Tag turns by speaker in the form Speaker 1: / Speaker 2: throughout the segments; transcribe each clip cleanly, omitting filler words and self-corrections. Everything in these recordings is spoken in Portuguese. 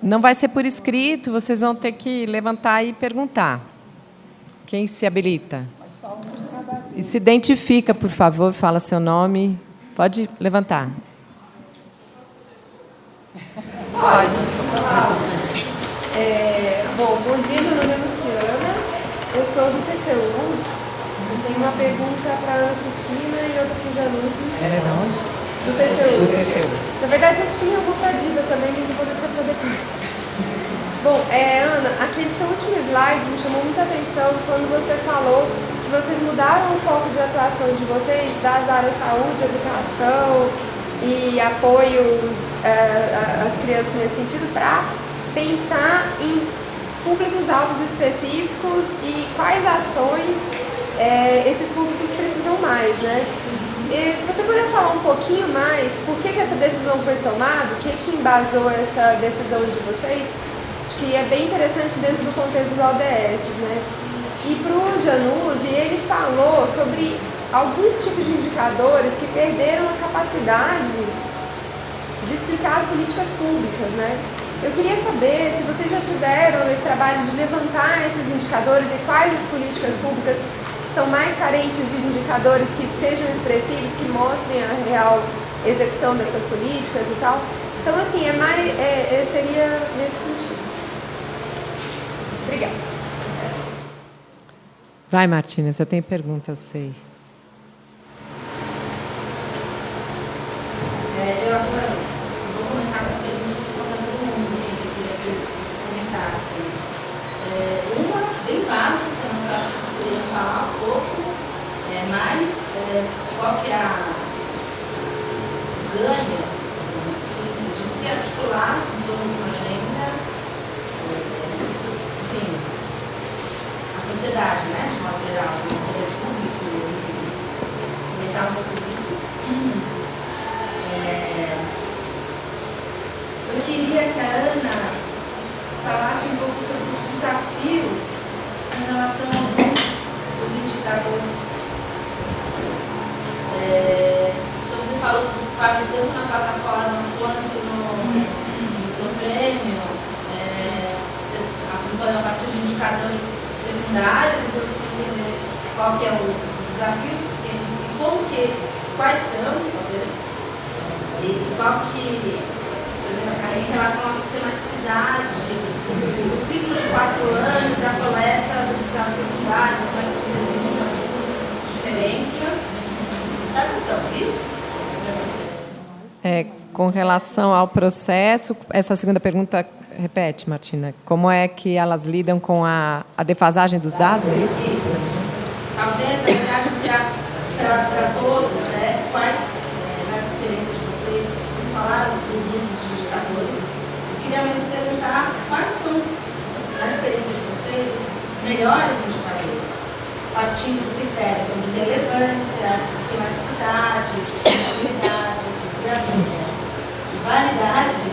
Speaker 1: Não vai ser por escrito, vocês vão ter que levantar e perguntar. Quem se habilita? E se identifica, por favor, fala seu nome. Pode levantar.
Speaker 2: Pode. Bom dia, meu nome é Luciana, eu sou do TCU. Eu tenho uma pergunta para a Ana Cristina e outra para o Januzzi. Do TCU. Na verdade, eu tinha uma para a Diva também, mas eu vou deixar para depois. Bom, Ana, aquele seu último slide me chamou muita atenção quando você falou que vocês mudaram o foco de atuação de vocês das áreas saúde, educação e apoio às crianças nesse sentido para pensar em públicos-alvos específicos e quais ações esses públicos precisam mais, né? E se você puder falar um pouquinho mais, por que essa decisão foi tomada, o que embasou essa decisão de vocês? Acho que é bem interessante dentro do contexto dos ODS, né? E para o Januzzi, ele falou sobre alguns tipos de indicadores que perderam a capacidade de explicar as políticas públicas, né? Eu queria saber se vocês já tiveram esse trabalho de levantar esses indicadores e quais as políticas públicas que estão mais carentes de indicadores que sejam expressivos, que mostrem a real execução dessas políticas e tal. Então, assim, seria nesse sentido. Obrigada.
Speaker 1: Vai, Martina, você tem pergunta, eu sei.
Speaker 3: Eu vou começar com as perguntas que são para todo mundo, assim, que eu queria que vocês comentassem. Uma bem básica, mas eu acho que vocês poderiam falar um pouco mais, qual que é o ganho, assim, de se articular em torno de uma agenda, isso, enfim, a sociedade, né, de modo geral, o poder público, enfim, comentar um pouco disso. Eu queria que a Ana falasse um pouco sobre os desafios em relação aos indicadores. Então, você falou que vocês fazem tanto na plataforma quanto no prêmio. Vocês acompanham a partir de indicadores secundários, então eu queria entender qual que é os desafios que tem em quais são, talvez, e qual que, por exemplo, em relação à sistematicidade, o ciclo de 4 anos, a coleta desses dados secundários, como é que vocês limitam essas diferenças? Dá para ouvir?
Speaker 1: Com relação ao processo, essa segunda pergunta, repete, Martina, como é que elas lidam com a defasagem dos dados?
Speaker 3: Isso. Talvez, na verdade, para todos, quais, nas experiências de vocês falaram dos usos de indicadores. Eu queria mesmo perguntar quais são, na experiência de vocês, os melhores indicadores, partindo do critério de relevância, de sistematicidade, de confiabilidade, de viabilidade, de validade,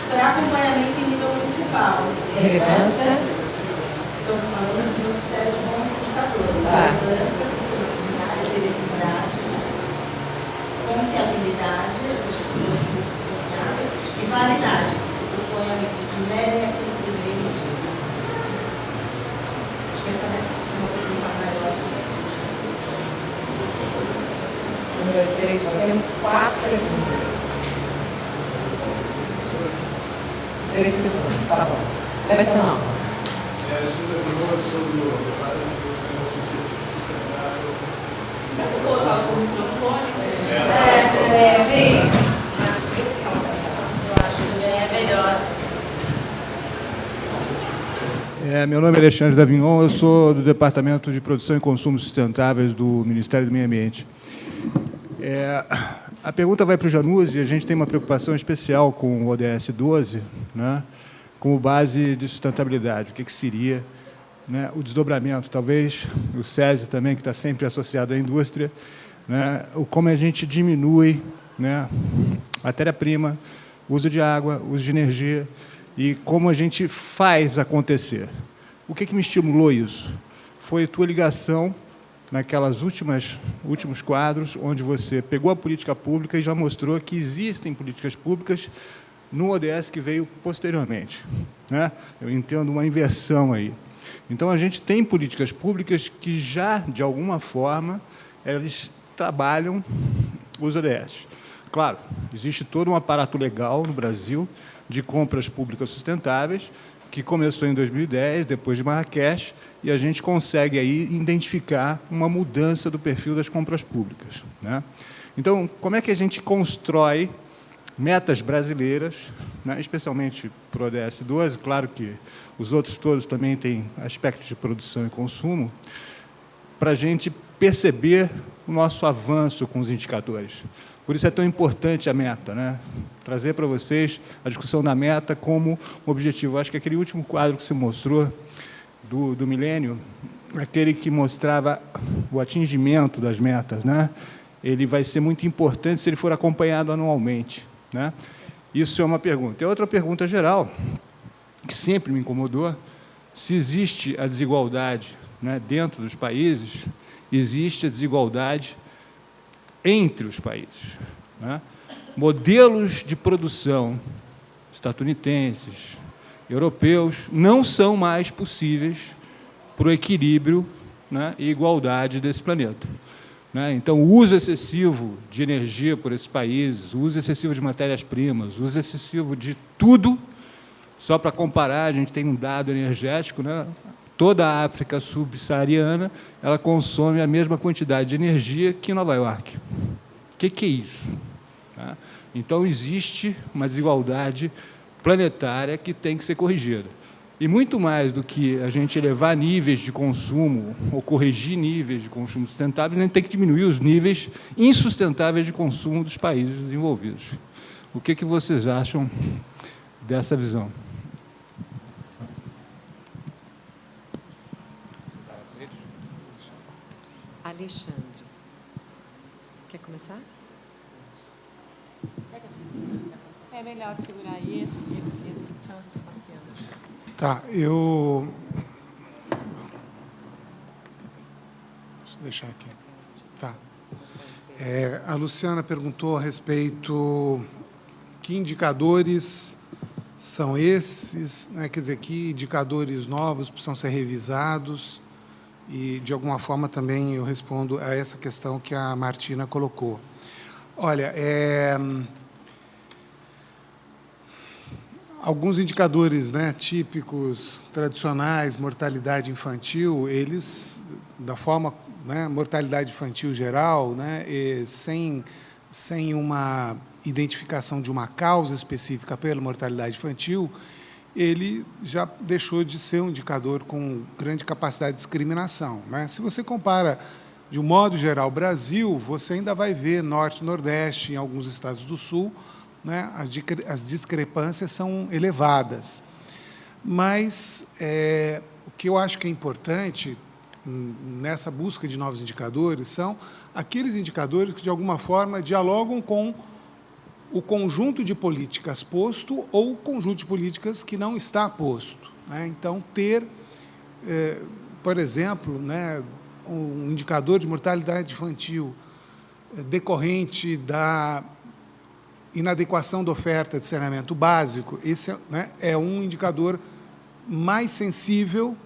Speaker 3: para acompanhamento em nível municipal. Relevância. Estou falando dos meus critérios de bons indicadores. Relevância, sistematicidade, periodicidade, confiabilidade, ou seja, que são recursos confiáveis, e validade, que se propõe a medir primeiro e aquilo que deveria medir. Acho que essa é uma pergunta maior.
Speaker 1: Temos 4 perguntas. 3 pessoas, tá bom. Vai ser não.
Speaker 4: A gente terminou sobre o debate que você não tinha sido sustentável.
Speaker 3: Vou colocar o microfone para a gente. Eu acho que é melhor.
Speaker 4: Meu nome é Alexandre Davignon, eu sou do Departamento de Produção e Consumo Sustentáveis do Ministério do Meio Ambiente. A pergunta vai para o Januzzi. A gente tem uma preocupação especial com o ODS 12, né, como base de sustentabilidade. O que seria, né, o desdobramento, talvez o SESI também, que está sempre associado à indústria, né, como a gente diminui, né, matéria-prima, uso de água, uso de energia, e como a gente faz acontecer. O que me estimulou isso? Foi a tua ligação naquelas últimos quadros, onde você pegou a política pública e já mostrou que existem políticas públicas no ODS que veio posteriormente, né? Eu entendo uma inversão aí. Então, a gente tem políticas públicas que já, de alguma forma, eles trabalham os ODS. Claro, existe todo um aparato legal no Brasil de compras públicas sustentáveis, que começou em 2010, depois de Marrakech, e a gente consegue aí identificar uma mudança do perfil das compras públicas, né? Então, como é que a gente constrói metas brasileiras, né, especialmente para o ODS 12, claro que os outros todos também têm aspectos de produção e consumo, para a gente perceber o nosso avanço com os indicadores. Por isso é tão importante a meta, né? Trazer para vocês a discussão da meta como um objetivo. Acho que aquele último quadro que se mostrou do milênio, aquele que mostrava o atingimento das metas, né? Ele vai ser muito importante se ele for acompanhado anualmente, né? Isso é uma pergunta. E outra pergunta geral, que sempre me incomodou, se existe a desigualdade, né, dentro dos países, existe a desigualdade entre os países, né? Modelos de produção estadunidenses, europeus, não são mais possíveis para o equilíbrio, né, e igualdade desse planeta, né? Então, o uso excessivo de energia por esses países, o uso excessivo de matérias-primas, o uso excessivo de tudo, só para comparar, a gente tem um dado energético, né? Toda a África subsaariana, ela consome a mesma quantidade de energia que Nova York. O que é isso? Tá? Então, existe uma desigualdade planetária que tem que ser corrigida. E muito mais do que a gente elevar níveis de consumo ou corrigir níveis de consumo sustentáveis, a gente tem que diminuir os níveis insustentáveis de consumo dos países desenvolvidos. O que vocês acham dessa visão?
Speaker 1: Alexandre. Quer começar? É melhor segurar esse que está passeando.
Speaker 5: Tá, eu... Deixa eu deixar aqui. Tá. A Luciana perguntou a respeito que indicadores são esses, né? Quer dizer, que indicadores novos precisam ser revisados e, de alguma forma, também eu respondo a essa questão que a Martina colocou. Olha, alguns indicadores, né, típicos, tradicionais, mortalidade infantil, eles, da forma, né, mortalidade infantil geral, né, sem uma identificação de uma causa específica pela mortalidade infantil, ele já deixou de ser um indicador com grande capacidade de discriminação, né? Se você compara, de um modo geral, o Brasil, você ainda vai ver Norte e Nordeste, em alguns estados do Sul, né, as discrepâncias são elevadas. Mas o que eu acho que é importante nessa busca de novos indicadores são aqueles indicadores que, de alguma forma, dialogam com o conjunto de políticas posto ou o conjunto de políticas que não está posto, né? Então, ter, por exemplo, né, um indicador de mortalidade infantil decorrente da inadequação da oferta de saneamento básico, esse, né, é um indicador mais sensível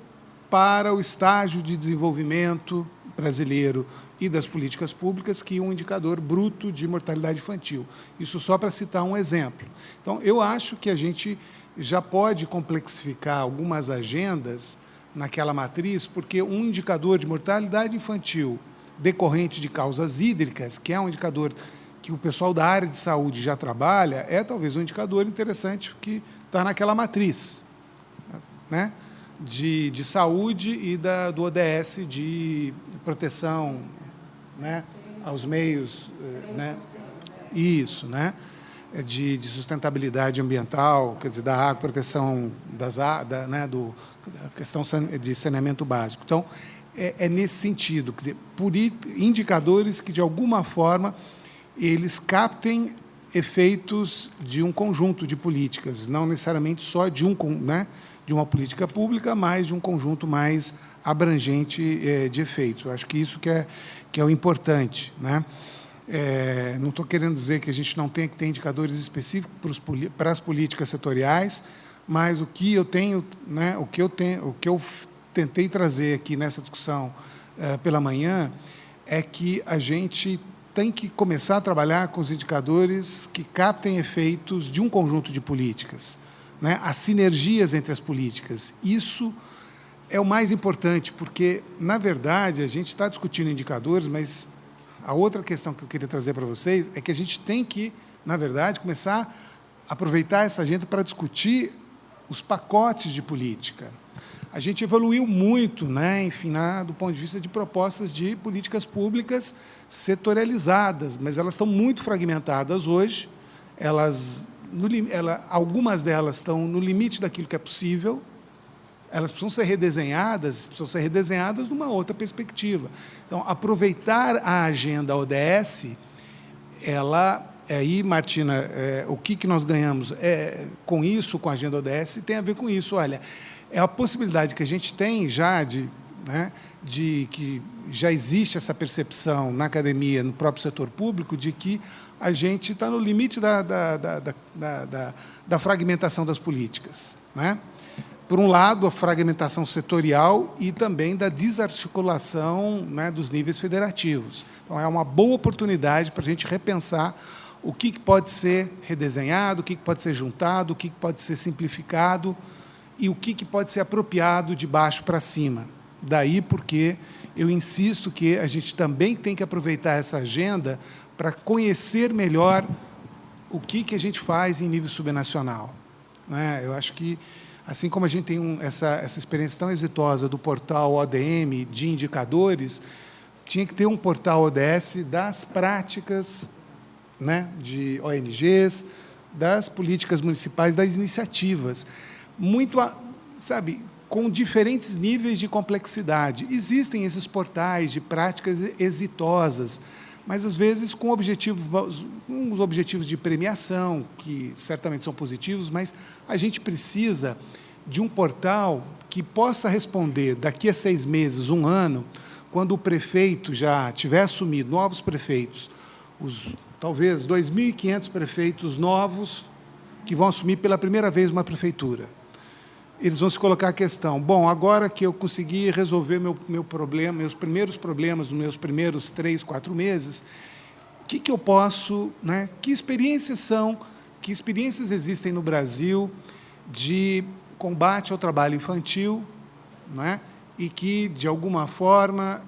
Speaker 5: para o estágio de desenvolvimento brasileiro e das políticas públicas que um indicador bruto de mortalidade infantil. Isso só para citar um exemplo. Então, eu acho que a gente já pode complexificar algumas agendas naquela matriz, porque um indicador de mortalidade infantil decorrente de causas hídricas, que é um indicador que o pessoal da área de saúde já trabalha, é talvez um indicador interessante que está naquela matriz, né, de saúde e do ODS de proteção, né, aos meios, né, isso, né, de sustentabilidade ambiental, quer dizer, da água, proteção né, questão de saneamento básico. Então, é nesse sentido, quer dizer, por indicadores que, de alguma forma, eles captem efeitos de um conjunto de políticas, não necessariamente só de uma política pública, mas de um conjunto mais abrangente de efeitos. Eu acho que isso que é o importante, né? Não estou querendo dizer que a gente não tenha que ter indicadores específicos para as políticas setoriais, mas o que eu tenho, né, o que eu tentei trazer aqui nessa discussão pela manhã é que a gente tem que começar a trabalhar com os indicadores que captem efeitos de um conjunto de políticas, né, as sinergias entre as políticas. Isso é o mais importante, porque, na verdade, a gente está discutindo indicadores, mas a outra questão que eu queria trazer para vocês é que a gente tem que, na verdade, começar a aproveitar essa agenda para discutir os pacotes de política. A gente evoluiu muito, né, enfim, do ponto de vista de propostas de políticas públicas setorializadas, mas elas estão muito fragmentadas hoje, algumas delas estão no limite daquilo que é possível, elas precisam ser redesenhadas numa outra perspectiva. Então, aproveitar a agenda ODS, aí, Martina, o que nós ganhamos com isso, com a agenda ODS, tem a ver com isso. Olha, é a possibilidade que a gente tem já de que já existe essa percepção na academia, no próprio setor público, de que a gente está no limite da fragmentação das políticas, né? Por um lado, a fragmentação setorial e também da desarticulação, né, dos níveis federativos. Então, é uma boa oportunidade para a gente repensar o que pode ser redesenhado, o que pode ser juntado, o que pode ser simplificado e o que pode ser apropriado de baixo para cima. Daí porque eu insisto que a gente também tem que aproveitar essa agenda para conhecer melhor o que a gente faz em nível subnacional, né? Eu acho que, assim como a gente tem essa experiência tão exitosa do portal ODM de indicadores, tinha que ter um portal ODS das práticas, né, de ONGs, das políticas municipais, das iniciativas, com diferentes níveis de complexidade. Existem esses portais de práticas exitosas, mas, às vezes, com os objetivos de premiação, que certamente são positivos, mas a gente precisa de um portal que possa responder, daqui a 6 meses, 1 ano, quando o prefeito já tiver assumido, novos prefeitos, talvez 2.500 prefeitos novos que vão assumir pela primeira vez uma prefeitura. Eles vão se colocar a questão: bom, agora que eu consegui resolver meu problema, meus primeiros problemas nos meus primeiros 3, 4 meses, o que eu posso, né? Que experiências existem no Brasil de combate ao trabalho infantil, né? E que, de alguma forma,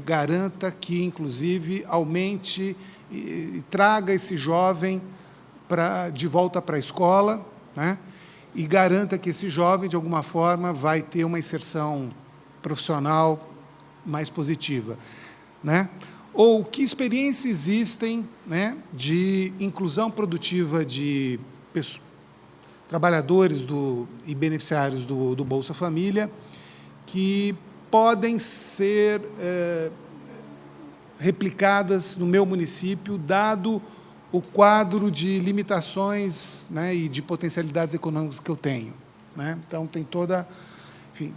Speaker 5: garanta que, inclusive, aumente e traga esse jovem de volta para a escola, né? E garanta que esse jovem, de alguma forma, vai ter uma inserção profissional mais positiva, né? Ou que experiências existem, né, de inclusão produtiva de trabalhadores e beneficiários do Bolsa Família que podem ser replicadas no meu município, dado o quadro de limitações, né, e de potencialidades econômicas que eu tenho, né? Então, tem toda... Enfim,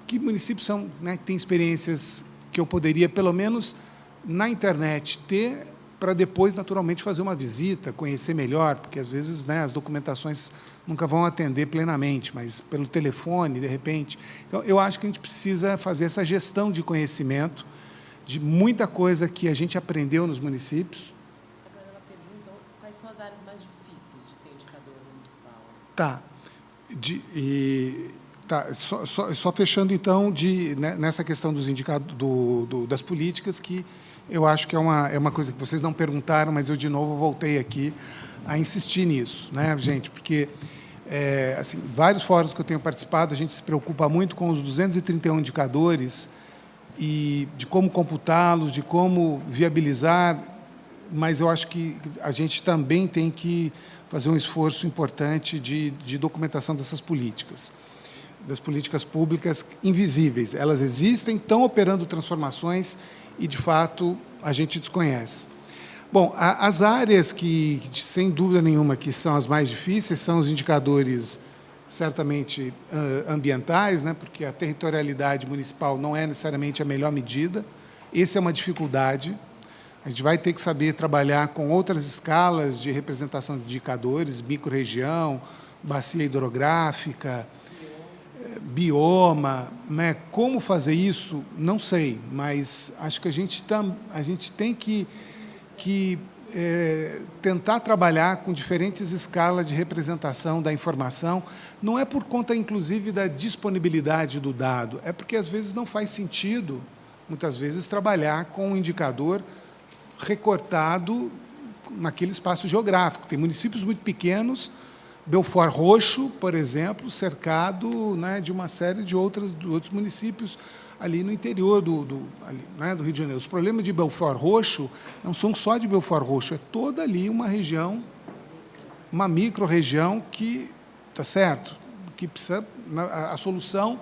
Speaker 5: que municípios são, né, que têm experiências que eu poderia, pelo menos, na internet, ter, para depois, naturalmente, fazer uma visita, conhecer melhor, porque, às vezes, né, as documentações nunca vão atender plenamente, mas pelo telefone, de repente. Então, eu acho que a gente precisa fazer essa gestão de conhecimento, de muita coisa que a gente aprendeu nos municípios.
Speaker 1: Quais são as áreas mais difíceis de ter indicador municipal?
Speaker 5: Só fechando, então, nessa questão dos das políticas, que eu acho que é uma coisa que vocês não perguntaram, mas eu, de novo, voltei aqui a insistir nisso, né, gente? Porque, assim, vários fóruns que eu tenho participado, a gente se preocupa muito com os 231 indicadores e de como computá-los, de como viabilizar, mas eu acho que a gente também tem que fazer um esforço importante de documentação dessas políticas, das políticas públicas invisíveis. Elas existem, estão operando transformações e, de fato, a gente desconhece. Bom, as áreas que, sem dúvida nenhuma, que são as mais difíceis são os indicadores, certamente, ambientais, né, porque a territorialidade municipal não é necessariamente a melhor medida. Essa é uma dificuldade. A gente vai ter que saber trabalhar com outras escalas de representação de indicadores, microrregião, bacia hidrográfica, bioma, né? Como fazer isso? Não sei, mas acho que a gente tem que tentar trabalhar com diferentes escalas de representação da informação. Não é por conta, inclusive, da disponibilidade do dado, é porque, às vezes, não faz sentido, muitas vezes, trabalhar com um indicador recortado naquele espaço geográfico. Tem municípios muito pequenos, Belford Roxo, por exemplo, cercado, né, de uma série de outros municípios ali no interior do Rio de Janeiro. Os problemas de Belford Roxo não são só de Belford Roxo, é toda ali uma região, uma micro-região que, tá certo, que precisa, a solução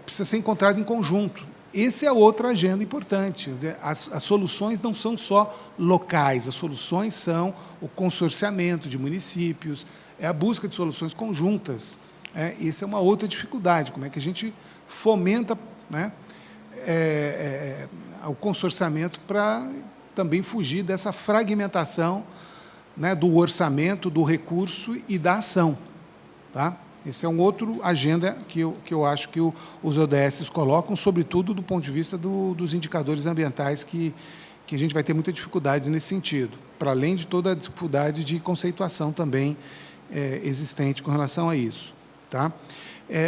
Speaker 5: precisa ser encontrada em conjunto. Essa é outra agenda importante. Quer dizer, as soluções não são só locais, as soluções são o consorciamento de municípios, é a busca de soluções conjuntas. Essa é uma outra dificuldade, como é que a gente fomenta, né, o consorciamento para também fugir dessa fragmentação, né, do orçamento, do recurso e da ação. Tá? Esse é um outro agenda que eu acho que os ODS colocam, sobretudo do ponto de vista dos indicadores ambientais, que a gente vai ter muita dificuldade nesse sentido, para além de toda a dificuldade de conceituação também existente com relação a isso. Tá?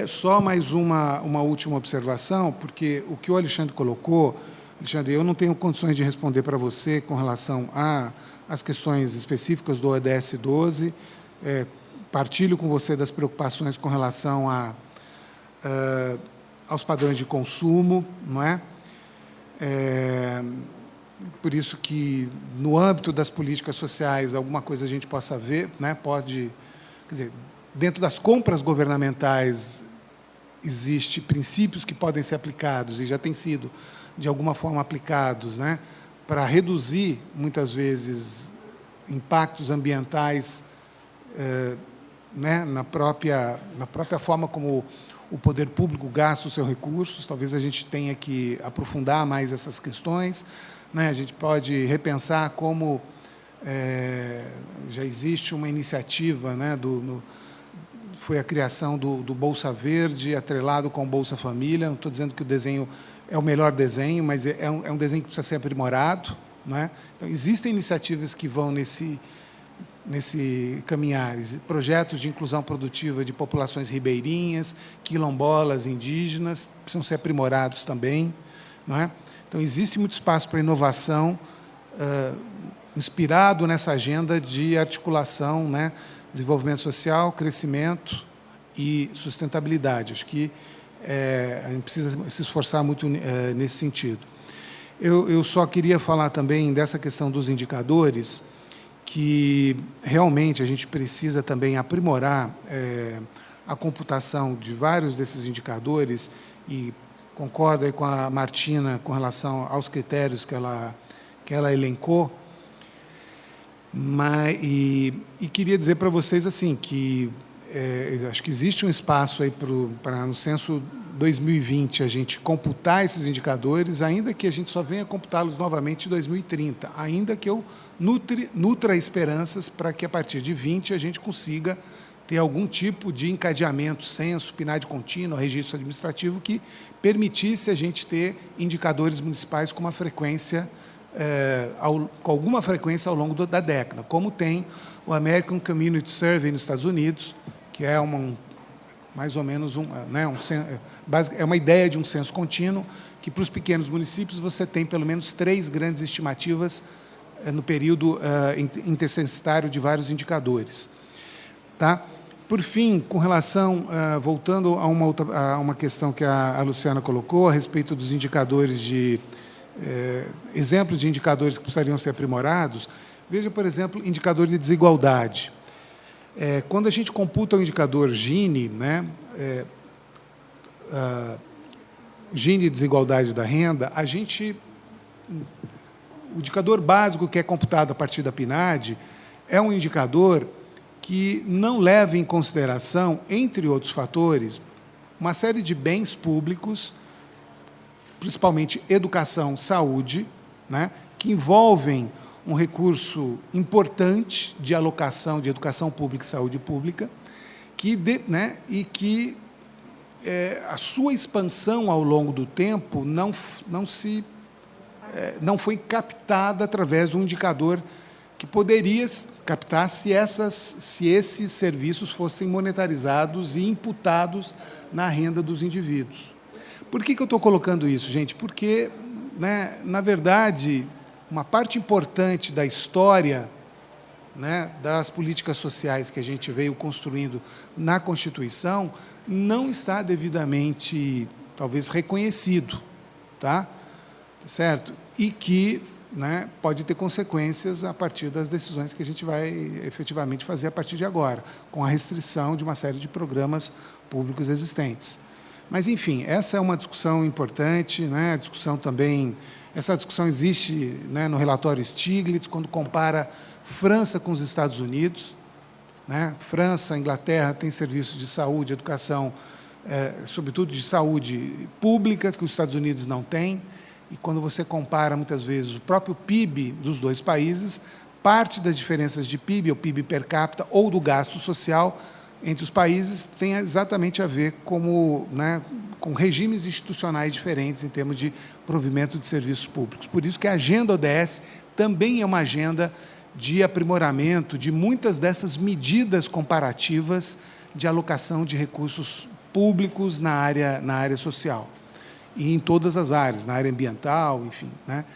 Speaker 5: Só mais uma última observação, porque o que o Alexandre colocou, Alexandre, eu não tenho condições de responder para você com relação às questões específicas do ODS 12, partilho com você das preocupações com relação aos padrões de consumo, não é? Por isso que, no âmbito das políticas sociais, alguma coisa a gente possa ver, né? Quer dizer, dentro das compras governamentais, existem princípios que podem ser aplicados, e já têm sido, de alguma forma, aplicados, né? Para reduzir, muitas vezes, impactos ambientais, né, na própria forma como o poder público gasta os seus recursos. Talvez a gente tenha que aprofundar mais essas questões, né? A gente pode repensar como já existe uma iniciativa, né, foi a criação do Bolsa Verde, atrelado com o Bolsa Família. Não estou dizendo que o desenho é o melhor desenho, mas é um desenho que precisa ser aprimorado, né? Então, existem iniciativas que vão nesse caminhar, projetos de inclusão produtiva de populações ribeirinhas, quilombolas, indígenas, precisam ser aprimorados também, não é? Então, existe muito espaço para inovação, inspirado nessa agenda de articulação, né, desenvolvimento social, crescimento e sustentabilidade. Acho que a gente precisa se esforçar muito nesse sentido. Eu só queria falar também dessa questão dos indicadores, que realmente a gente precisa também aprimorar a computação de vários desses indicadores, e concordo aí com a Martina com relação aos critérios que ela elencou, e queria dizer para vocês assim, que acho que existe um espaço aí para, no censo 2020, a gente computar esses indicadores, ainda que a gente só venha computá-los novamente em 2030, ainda que eu nutra esperanças para que, a partir de 20, a gente consiga ter algum tipo de encadeamento, censo, PNAD contínuo, registro administrativo, que permitisse a gente ter indicadores municipais com uma frequência, com alguma frequência ao longo da década, como tem o American Community Survey nos Estados Unidos, que é mais ou menos é uma ideia de um censo contínuo, que para os pequenos municípios você tem pelo menos 3 grandes estimativas no período intercensitário de vários indicadores. Tá? Por fim, com relação, voltando a uma questão que a Luciana colocou, a respeito dos indicadores exemplos de indicadores que precisariam ser aprimorados, veja, por exemplo, indicador de desigualdade. Quando a gente computa o indicador Gini, né, Gini de desigualdade da renda, o indicador básico que é computado a partir da PNAD é um indicador que não leva em consideração, entre outros fatores, uma série de bens públicos, principalmente educação, saúde, né, que envolvem um recurso importante de alocação de educação pública e saúde pública, e que a sua expansão ao longo do tempo não foi captada através de um indicador que poderia captar se esses serviços fossem monetarizados e imputados na renda dos indivíduos. Por que eu estou colocando isso, gente? Porque, na verdade, uma parte importante da história, das políticas sociais que a gente veio construindo na Constituição não está devidamente, talvez, reconhecido, tá? Certo? E que pode ter consequências a partir das decisões que a gente vai efetivamente fazer a partir de agora, com a restrição de uma série de programas públicos existentes. Mas, enfim, essa é uma discussão importante, a discussão também... Essa discussão existe no relatório Stiglitz, quando compara França com os Estados Unidos. França, Inglaterra têm serviços de saúde, educação, sobretudo de saúde pública, que os Estados Unidos não têm. E quando você compara, muitas vezes, o próprio PIB dos dois países, parte das diferenças de PIB, ou PIB per capita, ou do gasto social entre os países, tem exatamente a ver com regimes institucionais diferentes em termos de provimento de serviços públicos. Por isso que a agenda ODS também é uma agenda de aprimoramento de muitas dessas medidas comparativas de alocação de recursos públicos na área social. E em todas as áreas, na área ambiental, enfim.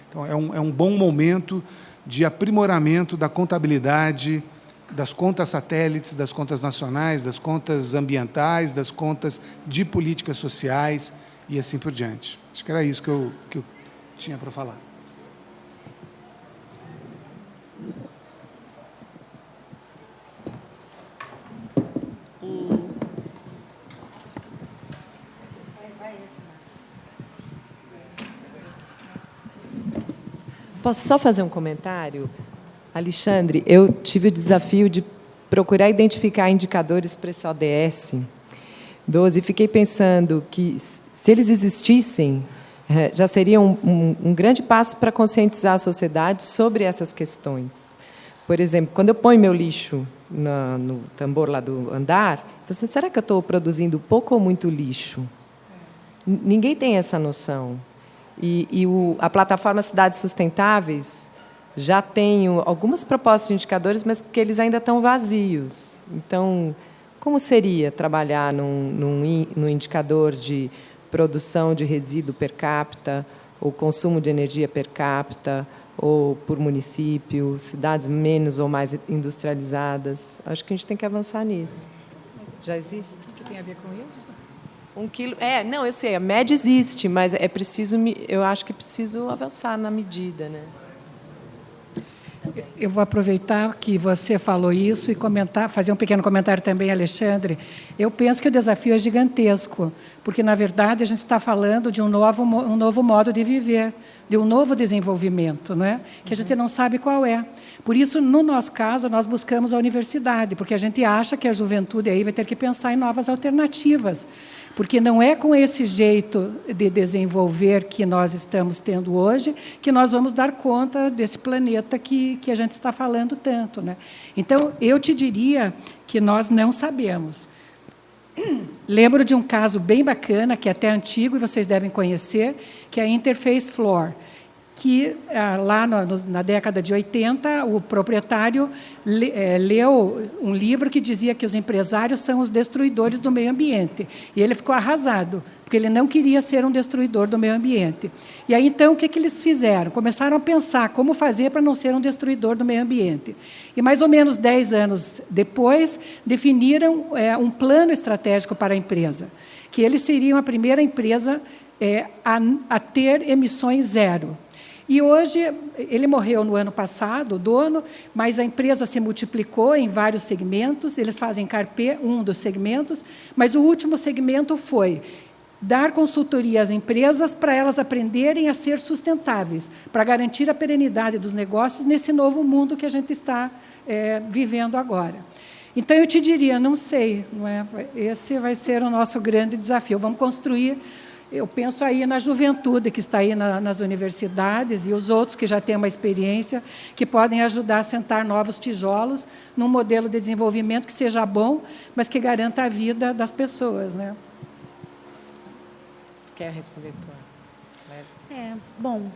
Speaker 5: Então, é um bom momento de aprimoramento da contabilidade, das contas satélites, das contas nacionais, das contas ambientais, das contas de políticas sociais e assim por diante. Acho que era isso que eu tinha para falar.
Speaker 1: Posso só fazer um comentário? Alexandre, eu tive o desafio de procurar identificar indicadores para esse ODS 12 e fiquei pensando que, se eles existissem, já seria um grande passo para conscientizar a sociedade sobre essas questões. Por exemplo, quando eu ponho meu lixo no tambor lá do andar, eu penso, será que eu estou produzindo pouco ou muito lixo? Ninguém tem essa noção. A plataforma Cidades Sustentáveis já tem algumas propostas de indicadores, mas que eles ainda estão vazios. Então, como seria trabalhar num indicador de produção de resíduo per capita, ou consumo de energia per capita, ou por município, cidades menos ou mais industrializadas? Acho que a gente tem que avançar nisso. Já existe?
Speaker 6: O que tem a ver com isso?
Speaker 1: 1 quilo. Não, eu sei, a média existe, mas é preciso, eu acho que é preciso avançar na medida,
Speaker 6: Eu vou aproveitar que você falou isso e fazer um pequeno comentário também, Alexandre. Eu penso que o desafio é gigantesco, porque, na verdade, a gente está falando de um novo modo de viver, de um novo desenvolvimento, que a gente não sabe qual é. Por isso, no nosso caso, nós buscamos a universidade, porque a gente acha que a juventude aí vai ter que pensar em novas alternativas, porque não é com esse jeito de desenvolver que nós estamos tendo hoje que nós vamos dar conta desse planeta que a gente está falando tanto. Então, eu te diria que nós não sabemos. Lembro de um caso bem bacana, que é até antigo, e vocês devem conhecer, que é a Interface Floor, que, lá na década de 80, o proprietário leu um livro que dizia que os empresários são os destruidores do meio ambiente. E ele ficou arrasado, porque ele não queria ser um destruidor do meio ambiente. E aí, então, o que eles fizeram? Começaram a pensar como fazer para não ser um destruidor do meio ambiente. E, mais ou menos 10 anos depois, definiram um plano estratégico para a empresa, que eles seriam a primeira empresa a ter emissões zero. E hoje, ele morreu no ano passado, o dono, mas a empresa se multiplicou em vários segmentos, eles fazem carpê, um dos segmentos, mas o último segmento foi dar consultoria às empresas para elas aprenderem a ser sustentáveis, para garantir a perenidade dos negócios nesse novo mundo que a gente está vivendo agora. Então, eu te diria, não sei, esse vai ser o nosso grande desafio. Vamos construir Eu penso aí na juventude que está aí nas universidades e os outros que já têm uma experiência, que podem ajudar a sentar novos tijolos num modelo de desenvolvimento que seja bom, mas que garanta a vida das pessoas, né?
Speaker 1: Quer responder, Tua?
Speaker 7: Bom,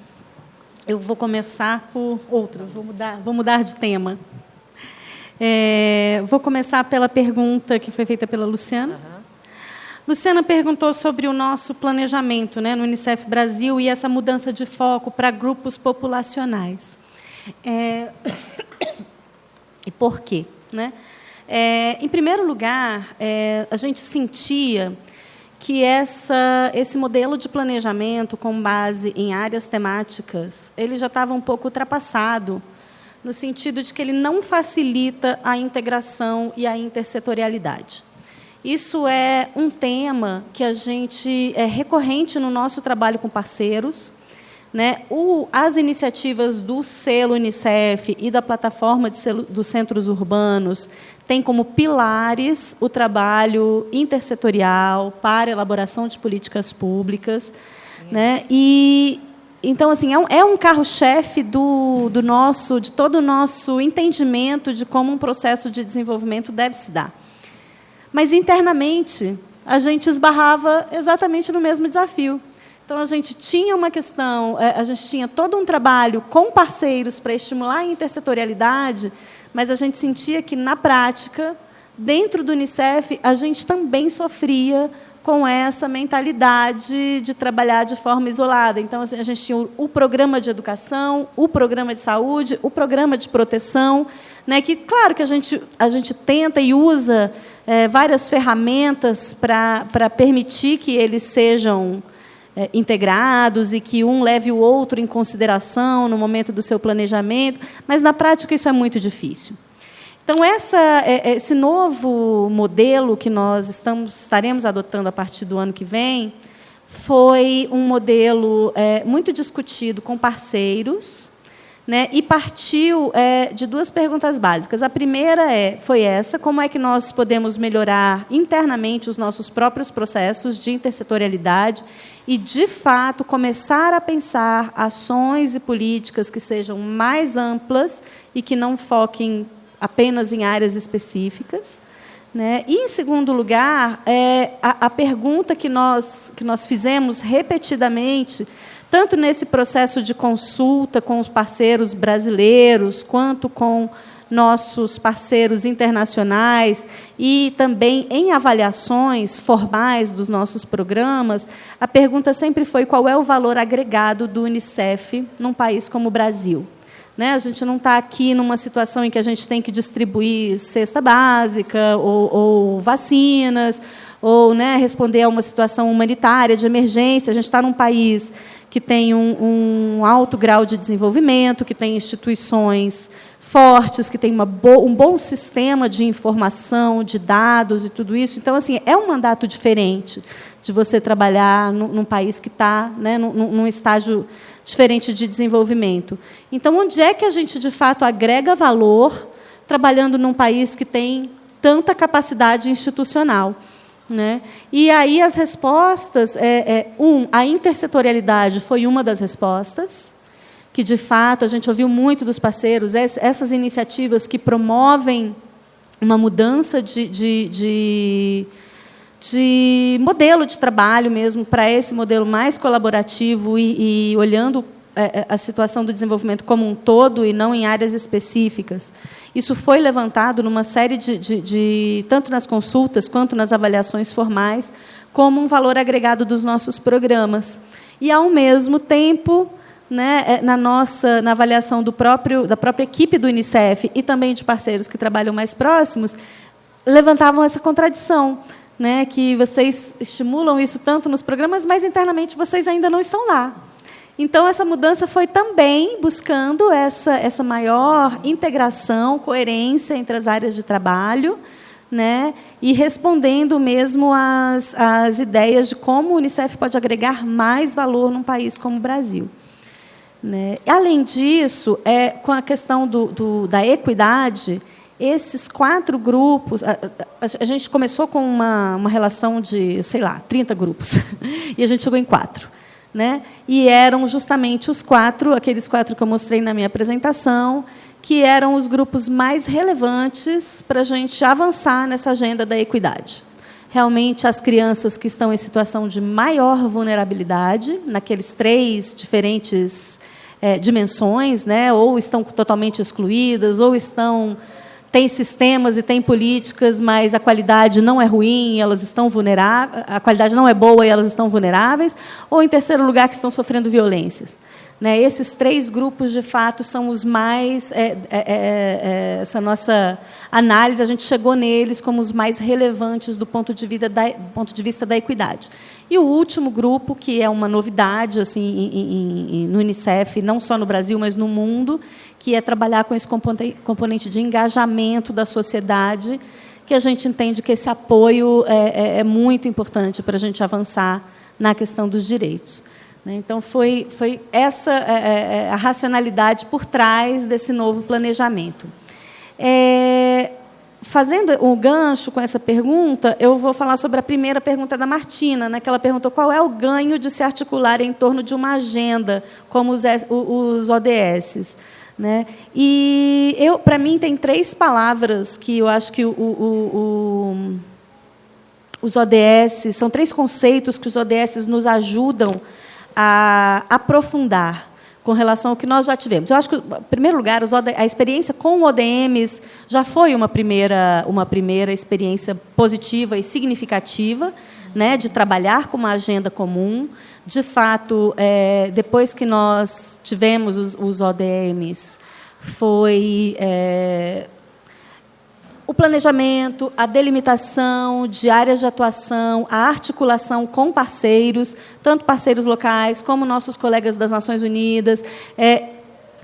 Speaker 7: eu vou começar por outras, vou mudar de tema. Vou começar pela pergunta que foi feita pela Luciana. Luciana perguntou sobre o nosso planejamento, né, no Unicef Brasil e essa mudança de foco para grupos populacionais. E por quê? Né? Em primeiro lugar, a gente sentia que esse modelo de planejamento com base em áreas temáticas, ele já estava um pouco ultrapassado, no sentido de que ele não facilita a integração e a intersetorialidade. Isso é um tema que a gente é recorrente no nosso trabalho com parceiros, né? As iniciativas do selo Unicef e da plataforma dos centros urbanos têm como pilares o trabalho intersetorial para a elaboração de políticas públicas, né? E então, assim, é um carro-chefe de todo o nosso entendimento de como um processo de desenvolvimento deve se dar. Mas, internamente, a gente esbarrava exatamente no mesmo desafio. Então, a gente tinha uma questão, a gente tinha todo um trabalho com parceiros para estimular a intersetorialidade, mas a gente sentia que, na prática, dentro do Unicef, a gente também sofria com essa mentalidade de trabalhar de forma isolada. Então, assim, a gente tinha o programa de educação, o programa de saúde, o programa de proteção, né, que, claro, que a gente tenta e usa várias ferramentas para permitir que eles sejam integrados e que um leve o outro em consideração no momento do seu planejamento, mas, na prática, isso é muito difícil. Então, esse novo modelo que nós estaremos adotando a partir do ano que vem foi um modelo muito discutido com parceiros, né, e partiu de duas perguntas básicas. A primeira foi essa: como é que nós podemos melhorar internamente os nossos próprios processos de intersetorialidade e, de fato, começar a pensar ações e políticas que sejam mais amplas e que não foquem apenas em áreas específicas, né? E, em segundo lugar, a pergunta que nós fizemos repetidamente, tanto nesse processo de consulta com os parceiros brasileiros, quanto com nossos parceiros internacionais e também em avaliações formais dos nossos programas, a pergunta sempre foi: qual é o valor agregado do Unicef num país como o Brasil? Né? A gente não está aqui numa situação em que a gente tem que distribuir cesta básica ou vacinas, ou, né, responder a uma situação humanitária de emergência. A gente está num país que tem um alto grau de desenvolvimento, que tem instituições fortes, que tem um bom sistema de informação, de dados e tudo isso. Então, assim, é um mandato diferente de você trabalhar num país que está, né, num estágio diferente de desenvolvimento. Então, onde é que a gente, de fato, agrega valor trabalhando num país que tem tanta capacidade institucional? Né? E aí as respostas, a intersetorialidade foi uma das respostas, que, de fato, a gente ouviu muito dos parceiros, essas iniciativas que promovem uma mudança de modelo de trabalho mesmo, para esse modelo mais colaborativo e olhando a situação do desenvolvimento como um todo e não em áreas específicas. Isso foi levantado numa série tanto nas consultas quanto nas avaliações formais, como um valor agregado dos nossos programas. E, ao mesmo tempo, né, na avaliação da própria equipe do Unicef e também de parceiros que trabalham mais próximos, levantavam essa contradição, né, que vocês estimulam isso tanto nos programas, mas internamente vocês ainda não estão lá. Então, essa mudança foi também buscando essa maior integração, coerência entre as áreas de trabalho, né, e respondendo mesmo às ideias de como o Unicef pode agregar mais valor num país como o Brasil. Né? Além disso, com a questão da equidade, esses 4 grupos, a gente começou com uma relação de, sei lá, 30 grupos, e a gente chegou em 4. Né? E eram justamente os 4, aqueles 4 que eu mostrei na minha apresentação, que eram os grupos mais relevantes para a gente avançar nessa agenda da equidade. Realmente, as crianças que estão em situação de maior vulnerabilidade, naqueles 3 diferentes dimensões, né? Ou estão totalmente excluídas, ou têm sistemas e têm políticas, mas a qualidade não é ruim, elas estão vulneráveis, a qualidade não é boa e elas estão vulneráveis, ou, em terceiro lugar, que estão sofrendo violências. Né? Esses 3 grupos, de fato, são os mais... essa nossa análise, a gente chegou neles como os mais relevantes do ponto de vista da equidade. E o último grupo, que é uma novidade assim, no Unicef, não só no Brasil, mas no mundo, que é trabalhar com esse componente de engajamento da sociedade, que a gente entende que esse apoio é muito importante para a gente avançar na questão dos direitos. Então, foi essa a racionalidade por trás desse novo planejamento. Fazendo um gancho com essa pergunta, eu vou falar sobre a primeira pergunta da Martina, né, que ela perguntou qual é o ganho de se articular em torno de uma agenda, como os ODS. Né? E, para mim, tem 3 palavras que eu acho que os ODS, são 3 conceitos que os ODS nos ajudam a aprofundar com relação ao que nós já tivemos. Eu acho que, em primeiro lugar, a experiência com ODMs já foi uma primeira experiência positiva e significativa, né, de trabalhar com uma agenda comum. De fato, depois que nós tivemos os ODMs, foi o planejamento, a delimitação de áreas de atuação, a articulação com parceiros, tanto parceiros locais como nossos colegas das Nações Unidas,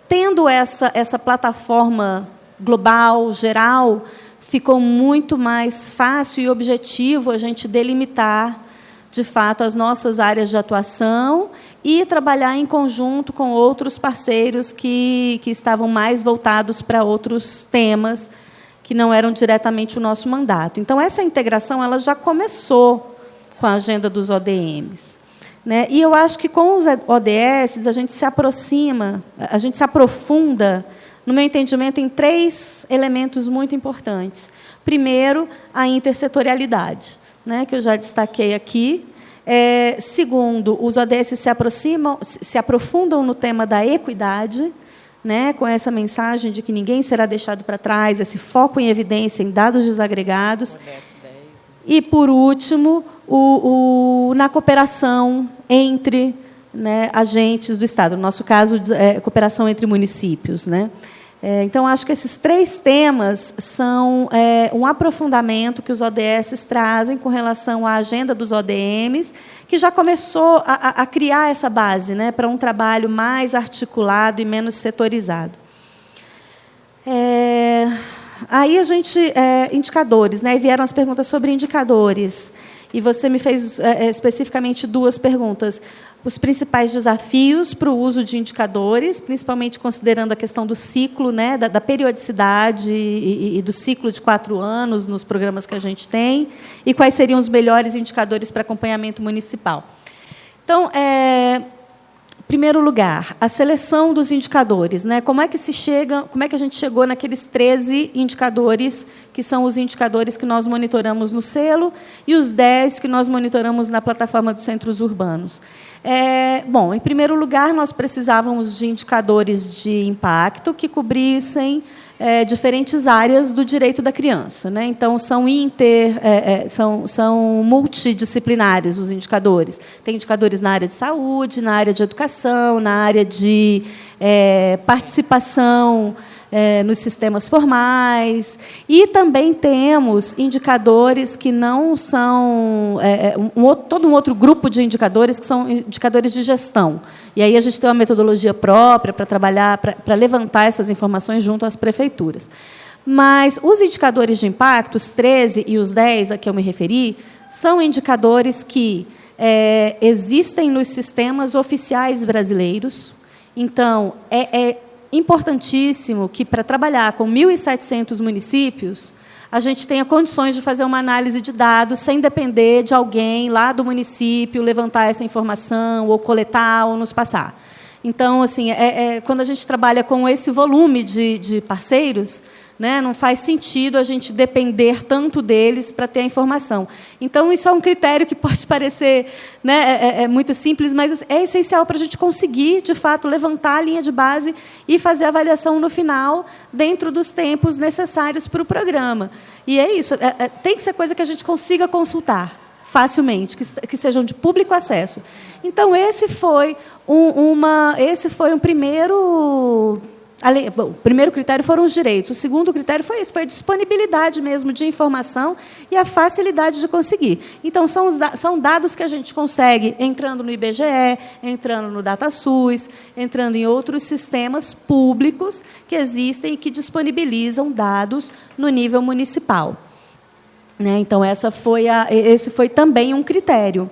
Speaker 7: tendo essa plataforma global, geral, ficou muito mais fácil e objetivo a gente delimitar, de fato, as nossas áreas de atuação e trabalhar em conjunto com outros parceiros que estavam mais voltados para outros temas que não eram diretamente o nosso mandato. Então, essa integração ela já começou com a agenda dos ODMs. Né? E eu acho que, com os ODS, a gente se aprofunda, no meu entendimento, em 3 elementos muito importantes. Primeiro, a intersetorialidade, né, que eu já destaquei aqui. Segundo, os ODS se aprofundam no tema da equidade, né, com essa mensagem de que ninguém será deixado para trás, esse foco em evidência, em dados desagregados. E, por último, na cooperação entre, né, agentes do Estado. No nosso caso, cooperação entre municípios. Né? Então, acho que esses 3 temas são um aprofundamento que os ODS trazem com relação à agenda dos ODMs, que já começou a criar essa base, né, para um trabalho mais articulado e menos setorizado. Aí a gente... indicadores, né, e vieram as perguntas sobre indicadores. E você me fez especificamente 2 perguntas. Os principais desafios para o uso de indicadores, principalmente considerando a questão do ciclo, né, da periodicidade e do ciclo de 4 anos nos programas que a gente tem, e quais seriam os melhores indicadores para acompanhamento municipal. Então, em primeiro lugar, a seleção dos indicadores, né? Como é que a gente chegou naqueles 13 indicadores, que são os indicadores que nós monitoramos no selo, e os 10 que nós monitoramos na plataforma dos centros urbanos? Bom, em primeiro lugar, nós precisávamos de indicadores de impacto que cobrissem diferentes áreas do direito da criança. Né? Então, são multidisciplinares os indicadores. Tem indicadores na área de saúde, na área de educação, na área de participação nos sistemas formais. E também temos indicadores que não são... todo um outro grupo de indicadores que são indicadores de gestão. E aí a gente tem uma metodologia própria para trabalhar, para levantar essas informações junto às prefeituras. Mas os indicadores de impacto, os 13 e os 10 a que eu me referi, são indicadores que existem nos sistemas oficiais brasileiros. Então, importantíssimo que, para trabalhar com 1.700 municípios, a gente tenha condições de fazer uma análise de dados sem depender de alguém lá do município levantar essa informação, ou coletar, ou nos passar. Então, assim, quando a gente trabalha com esse volume de parceiros, né, não faz sentido a gente depender tanto deles para ter a informação. Então, isso é um critério que pode parecer, né, muito simples, mas é essencial para a gente conseguir, de fato, levantar a linha de base e fazer a avaliação no final, dentro dos tempos necessários para o programa. E é isso, tem que ser coisa que a gente consiga consultar facilmente, que sejam de público acesso. Então, esse foi um primeiro... Bom, o primeiro critério foram os direitos. O segundo critério foi esse, foi a disponibilidade mesmo de informação e a facilidade de conseguir. Então, são dados que a gente consegue entrando no IBGE, entrando no DataSUS, entrando em outros sistemas públicos que existem e que disponibilizam dados no nível municipal. Né? Então, esse foi também um critério.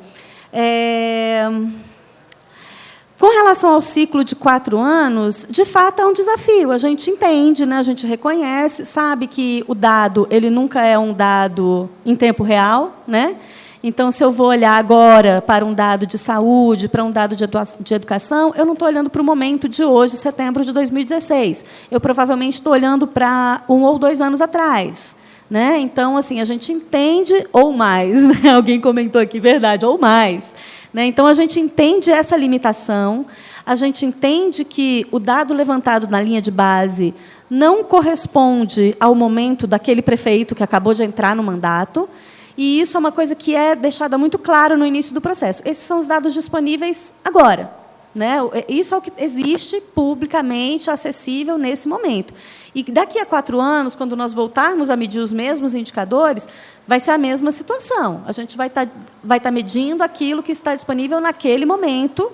Speaker 7: Com relação ao ciclo de 4 anos, de fato, é um desafio. A gente entende, né, a gente reconhece, sabe que o dado ele nunca é um dado em tempo real. Né? Então, se eu vou olhar agora para um dado de saúde, para um dado de educação, eu não estou olhando para o momento de hoje, setembro de 2016. Eu provavelmente estou olhando para 1 ou 2 anos atrás. Né? Então, assim, a gente entende, ou mais, né? Alguém comentou aqui, verdade, ou mais. Né? Então, a gente entende essa limitação, a gente entende que o dado levantado na linha de base não corresponde ao momento daquele prefeito que acabou de entrar no mandato, e isso é uma coisa que é deixada muito clara no início do processo. Esses são os dados disponíveis agora. Né? Isso é o que existe publicamente acessível nesse momento. E daqui a 4 anos, quando nós voltarmos a medir os mesmos indicadores, vai ser a mesma situação. A gente vai estar medindo aquilo que está disponível naquele momento,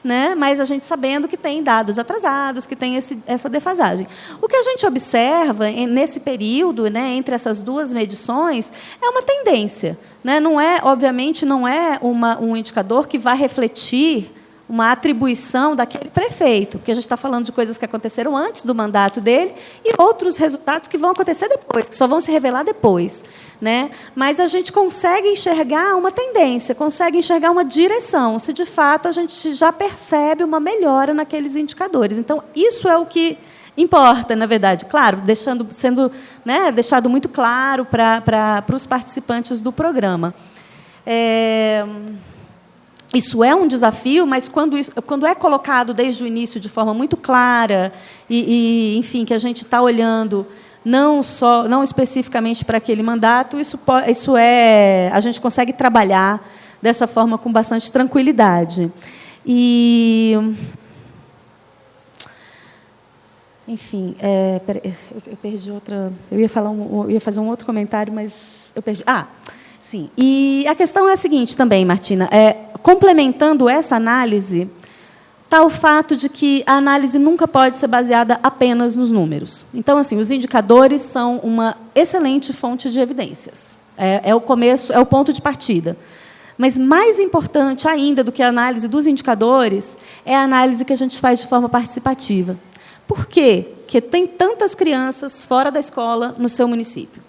Speaker 7: né? Mas a gente sabendo que tem dados atrasados, que tem essa defasagem. O que a gente observa nesse período, né, entre essas 2 medições, é uma tendência. Né? Obviamente, não é um indicador que vai refletir uma atribuição daquele prefeito, porque a gente está falando de coisas que aconteceram antes do mandato dele e outros resultados que vão acontecer depois, que só vão se revelar depois. Né? Mas a gente consegue enxergar uma tendência, consegue enxergar uma direção, se de fato a gente já percebe uma melhora naqueles indicadores. Então, isso é o que importa, na verdade. Claro, sendo, né, deixado muito claro para os participantes do programa. Isso é um desafio, mas quando é colocado desde o início de forma muito clara enfim, que a gente está olhando não especificamente para aquele mandato, a gente consegue trabalhar dessa forma com bastante tranquilidade. Enfim, eu perdi outra. Eu ia fazer um outro comentário, mas eu perdi. Sim. E a questão é a seguinte também, Martina. Complementando essa análise, está o fato de que a análise nunca pode ser baseada apenas nos números. Então, assim, os indicadores são uma excelente fonte de evidências. É o começo, é o ponto de partida. Mas, mais importante ainda do que a análise dos indicadores é a análise que a gente faz de forma participativa. Por quê? Porque tem tantas crianças fora da escola no seu município.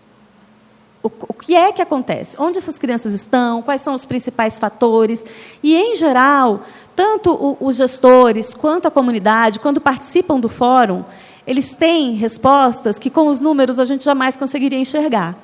Speaker 7: O que é que acontece? Onde essas crianças estão? Quais são os principais fatores? E, em geral, tanto os gestores quanto a comunidade, quando participam do fórum, eles têm respostas que, com os números, a gente jamais conseguiria enxergar.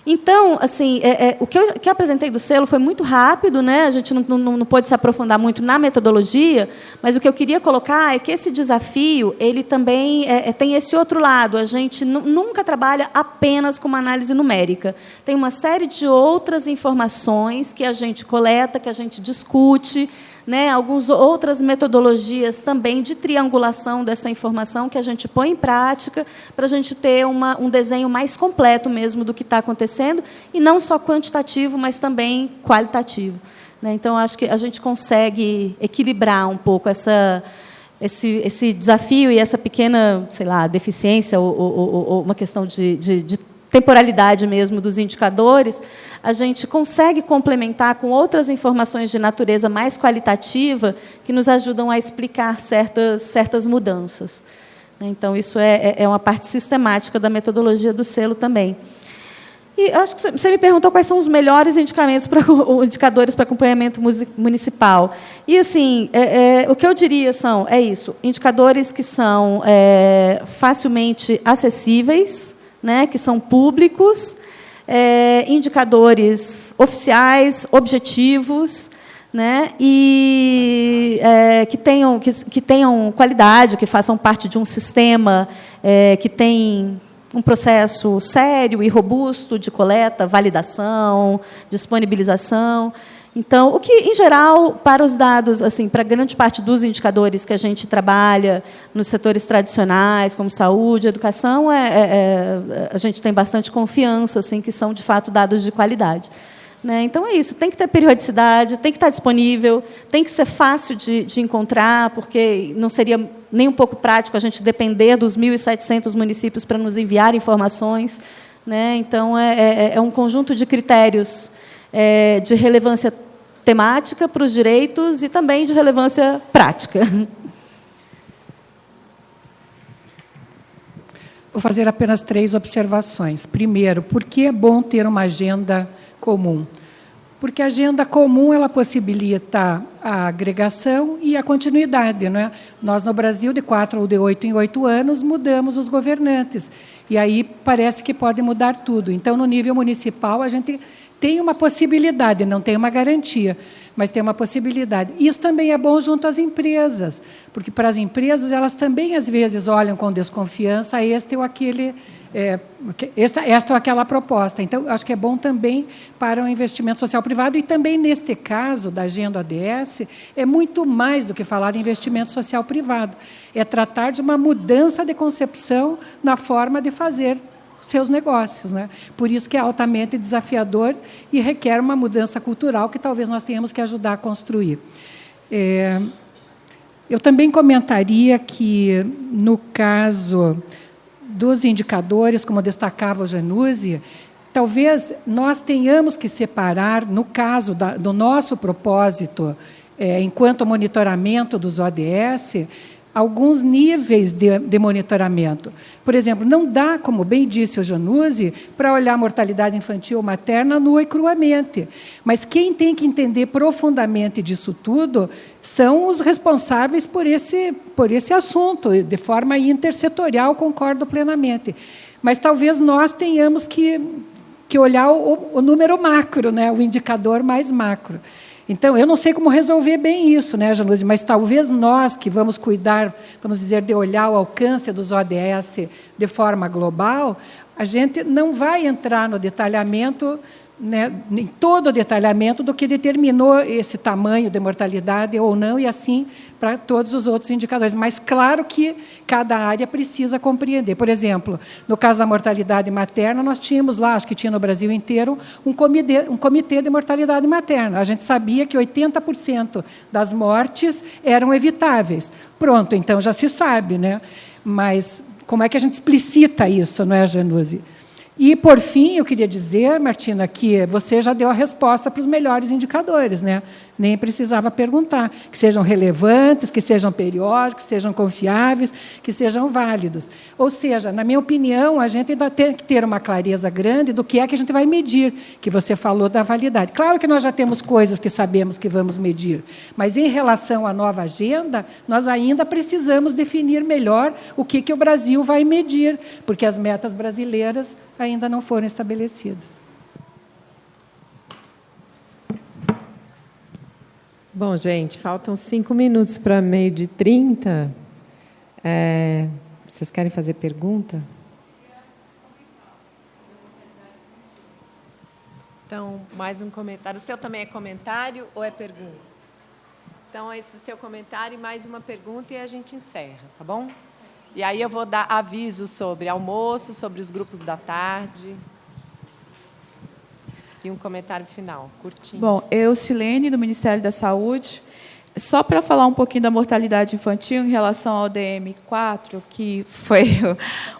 Speaker 7: Então, assim, o que eu apresentei do selo foi muito rápido, né? A gente não pôde se aprofundar muito na metodologia, mas o que eu queria colocar é que esse desafio ele também tem esse outro lado. A gente nunca trabalha apenas com uma análise numérica. Tem uma série de outras informações que a gente coleta, que a gente discute, né, algumas outras metodologias também de triangulação dessa informação que a gente põe em prática para a gente ter um desenho mais completo mesmo do que está acontecendo, e não só quantitativo, mas também qualitativo. Né? Então, acho que a gente consegue equilibrar um pouco esse desafio e essa pequena, sei lá, deficiência ou uma questão de temporalidade mesmo dos indicadores, a gente consegue complementar com outras informações de natureza mais qualitativa que nos ajudam a explicar certas mudanças. Então, isso é uma parte sistemática da metodologia do selo também. E acho que você me perguntou quais são os melhores indicadores para acompanhamento municipal. E, assim, o que eu diria é isso, indicadores que são facilmente acessíveis, né, que são públicos, indicadores oficiais, objetivos, né, e que tenham qualidade, que façam parte de um sistema que tem um processo sério e robusto de coleta, validação, disponibilização. Então, o que, em geral, para os dados, assim, para grande parte dos indicadores que a gente trabalha nos setores tradicionais, como saúde, educação, a gente tem bastante confiança, assim, que são, de fato, dados de qualidade. Né? Então, é isso. Tem que ter periodicidade, tem que estar disponível, tem que ser fácil de encontrar, porque não seria nem um pouco prático a gente depender dos 1.700 municípios para nos enviar informações. Né? Então, é um conjunto de critérios de relevância temática para os direitos e também de relevância prática.
Speaker 6: Vou fazer apenas 3 observações. Primeiro, por que é bom ter uma agenda comum? Porque a agenda comum ela possibilita a agregação e a continuidade. Não é? Nós, no Brasil, de 4 ou de 8 em 8 anos, mudamos os governantes. E aí parece que pode mudar tudo. Então, no nível municipal, a gente tem uma possibilidade, não tem uma garantia, mas tem uma possibilidade. Isso também é bom junto às empresas, porque para as empresas, elas também, às vezes, olham com desconfiança esta ou aquela proposta. Então, acho que é bom também para o investimento social privado, e também, neste caso da Agenda ODS, é muito mais do que falar de investimento social privado. É tratar de uma mudança de concepção na forma de fazer seus negócios. Né? Por isso que é altamente desafiador e requer uma mudança cultural que talvez nós tenhamos que ajudar a construir. Eu também comentaria que, no caso dos indicadores, como destacava o Januzzi, talvez nós tenhamos que separar, no caso do nosso propósito, enquanto monitoramento dos ODS, alguns níveis de monitoramento. Por exemplo, não dá, como bem disse o Januzzi, para olhar a mortalidade infantil ou materna nua e cruamente. Mas quem tem que entender profundamente disso tudo são os responsáveis por esse assunto, de forma intersetorial, concordo plenamente. Mas talvez nós tenhamos que olhar o número macro, né? O indicador mais macro. Então, eu não sei como resolver bem isso, né, Januzzi, mas talvez nós que vamos cuidar, vamos dizer, de olhar o alcance dos ODS de forma global, a gente não vai entrar no detalhamento, né, em todo o detalhamento do que determinou esse tamanho de mortalidade ou não, e assim para todos os outros indicadores. Mas, claro que cada área precisa compreender. Por exemplo, no caso da mortalidade materna, nós tínhamos lá, acho que tinha no Brasil inteiro, um comitê de mortalidade materna. A gente sabia que 80% das mortes eram evitáveis. Pronto, então já se sabe, né? Mas como é que a gente explicita isso, não é, Januzzi? E, por fim, eu queria dizer, Martina, que você já deu a resposta para os melhores indicadores, né? Nem precisava perguntar. Que sejam relevantes, que sejam periódicos, que sejam confiáveis, que sejam válidos. Ou seja, na minha opinião, a gente ainda tem que ter uma clareza grande do que é que a gente vai medir, que você falou da validade. Claro que nós já temos coisas que sabemos que vamos medir, mas, em relação à nova agenda, nós ainda precisamos definir melhor o que o Brasil vai medir, porque as metas brasileiras ainda não foram estabelecidas.
Speaker 1: Bom, gente, faltam 5 minutos para 12h30. Vocês querem fazer pergunta? Então, mais um comentário. O seu também é comentário ou é pergunta? Então, esse seu comentário e mais uma pergunta e a gente encerra, tá bom? E aí eu vou dar aviso sobre almoço, sobre os grupos da tarde. E um comentário final, curtinho.
Speaker 8: Bom, eu, Silene, do Ministério da Saúde, só para falar um pouquinho da mortalidade infantil em relação ao DM4, que foi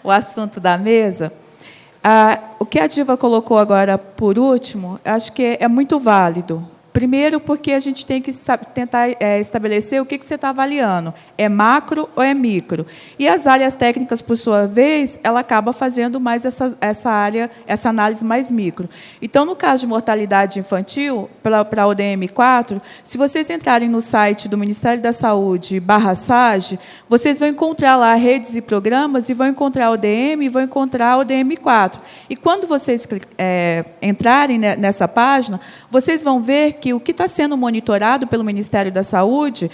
Speaker 8: o assunto da mesa, o que a Diva colocou agora por último, acho que é muito válido. Primeiro, porque a gente tem que tentar estabelecer o que você está avaliando. É macro ou é micro? E as áreas técnicas, por sua vez, ela acaba fazendo mais essa análise mais micro. Então, no caso de mortalidade infantil, para a ODM4, se vocês entrarem no site do Ministério da Saúde, /SAGE, vocês vão encontrar lá redes e programas, e vão encontrar a ODM e vão encontrar a ODM4. E quando vocês entrarem nessa página, vocês vão ver que o que está sendo monitorado pelo Ministério da Saúde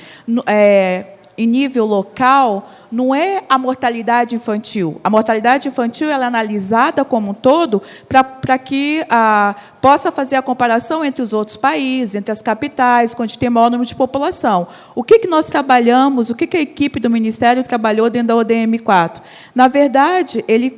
Speaker 8: em nível local não é a mortalidade infantil. A mortalidade infantil ela é analisada como um todo para que possa fazer a comparação entre os outros países, entre as capitais, onde tem maior número de população. O que nós trabalhamos, o que a equipe do Ministério trabalhou dentro da ODM4? Na verdade, ele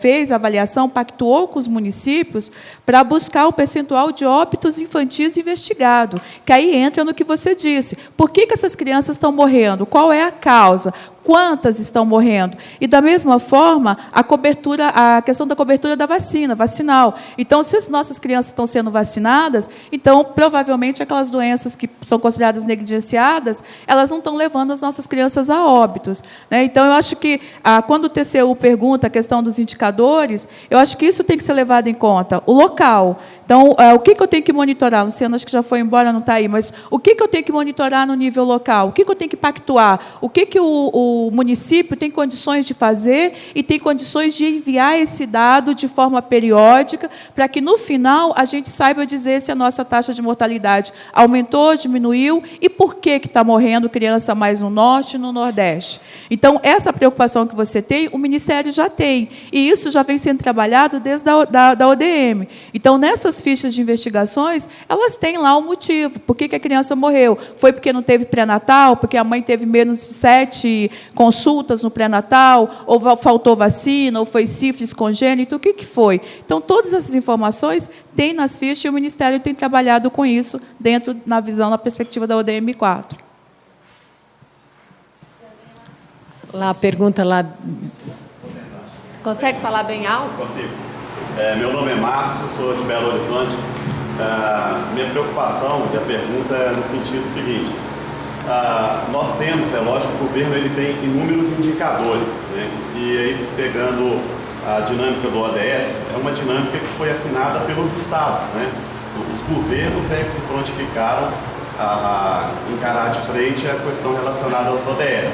Speaker 8: fez a avaliação, pactuou com os municípios para buscar o percentual de óbitos infantis investigado, que aí entra no que você disse. Por que essas crianças estão morrendo? Qual é a causa? Quantas estão morrendo? E, da mesma forma, a questão da cobertura da vacinal. Então, se as nossas crianças estão sendo vacinadas, então, provavelmente, aquelas doenças que são consideradas negligenciadas, elas não estão levando as nossas crianças a óbitos. Né? Então, eu acho que, quando o TCU pergunta a questão dos indicadores, eu acho que isso tem que ser levado em conta. O local. Então, o que eu tenho que monitorar? Luciano, acho que já foi embora, não está aí, mas o que eu tenho que monitorar no nível local? O que eu tenho que pactuar? O que o município tem condições de fazer e tem condições de enviar esse dado de forma periódica, para que, no final, a gente saiba dizer se a nossa taxa de mortalidade aumentou, diminuiu e por que está morrendo criança mais no Norte e no Nordeste. Então, essa preocupação que você tem, o Ministério já tem, e isso já vem sendo trabalhado desde da ODM. Então, nessas fichas de investigações, elas têm lá o motivo. Por que a criança morreu? Foi porque não teve pré-natal? Porque a mãe teve menos de 7 consultas no pré-natal? Ou faltou vacina? Ou foi sífilis congênito? O que foi? Então, todas essas informações tem nas fichas e o Ministério tem trabalhado com isso dentro, na visão, na perspectiva da ODM4.
Speaker 1: Lá, a pergunta lá. Você consegue falar bem alto?
Speaker 9: Consigo. Meu nome é Márcio, sou de Belo Horizonte. Minha preocupação e a pergunta é no sentido seguinte. Nós temos, é lógico, o governo ele tem inúmeros indicadores, né? E aí, pegando a dinâmica do ODS, é uma dinâmica que foi assinada pelos estados, né? Os governos que se prontificaram a encarar de frente a questão relacionada aos ODS.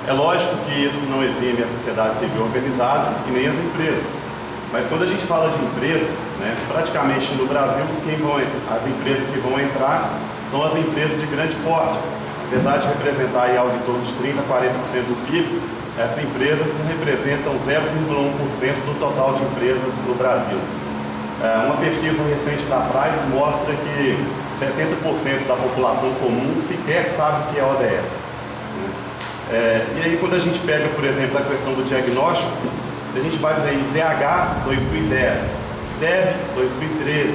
Speaker 9: É lógico que isso não exime a sociedade civil organizada e nem as empresas. Mas quando a gente fala de empresa, né, praticamente no Brasil, as empresas que vão entrar são as empresas de grande porte. Apesar de representar aí algo em torno de 30% a 40% do PIB, essas empresas não representam 0,1% do total de empresas no Brasil. Uma pesquisa recente da Price mostra que 70% da população comum sequer sabe o que é ODS. E aí, quando a gente pega, por exemplo, a questão do diagnóstico, se a gente vai ver IDH 2010, DEB 2013,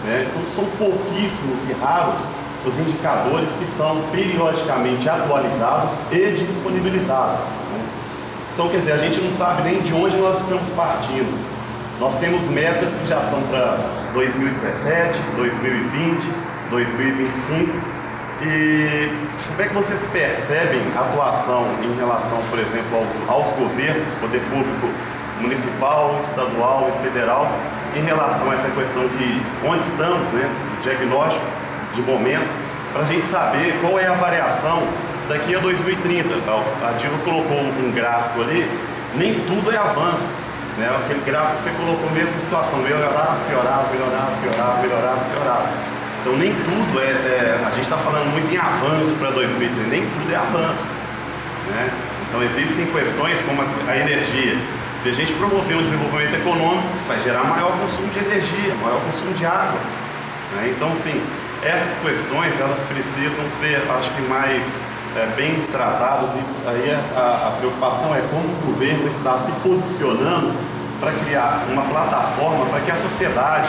Speaker 9: né? Então são pouquíssimos e raros os indicadores que são periodicamente atualizados e disponibilizados. Né? Então, quer dizer, a gente não sabe nem de onde nós estamos partindo. Nós temos metas que já são para 2017, 2020, 2025. E como é que vocês percebem a atuação em relação, por exemplo, aos governos, poder público municipal, estadual e federal, em relação a essa questão de onde estamos, né, o diagnóstico de momento, para a gente saber qual é a variação daqui a 2030. A Dilma colocou um gráfico ali, nem tudo é avanço, né? Aquele gráfico que você colocou mesmo em situação, melhorar, piorar, melhorar, piorar, melhorar, piorar. Então, nem tudo a gente está falando muito em avanço para 2030, nem tudo é avanço, né? Então, existem questões como a energia. Se a gente promover um desenvolvimento econômico, vai gerar maior consumo de energia, maior consumo de água, né? Então, sim, essas questões, elas precisam ser, acho que, mais bem tratadas, e aí a preocupação é como o governo está se posicionando para criar uma plataforma para que a sociedade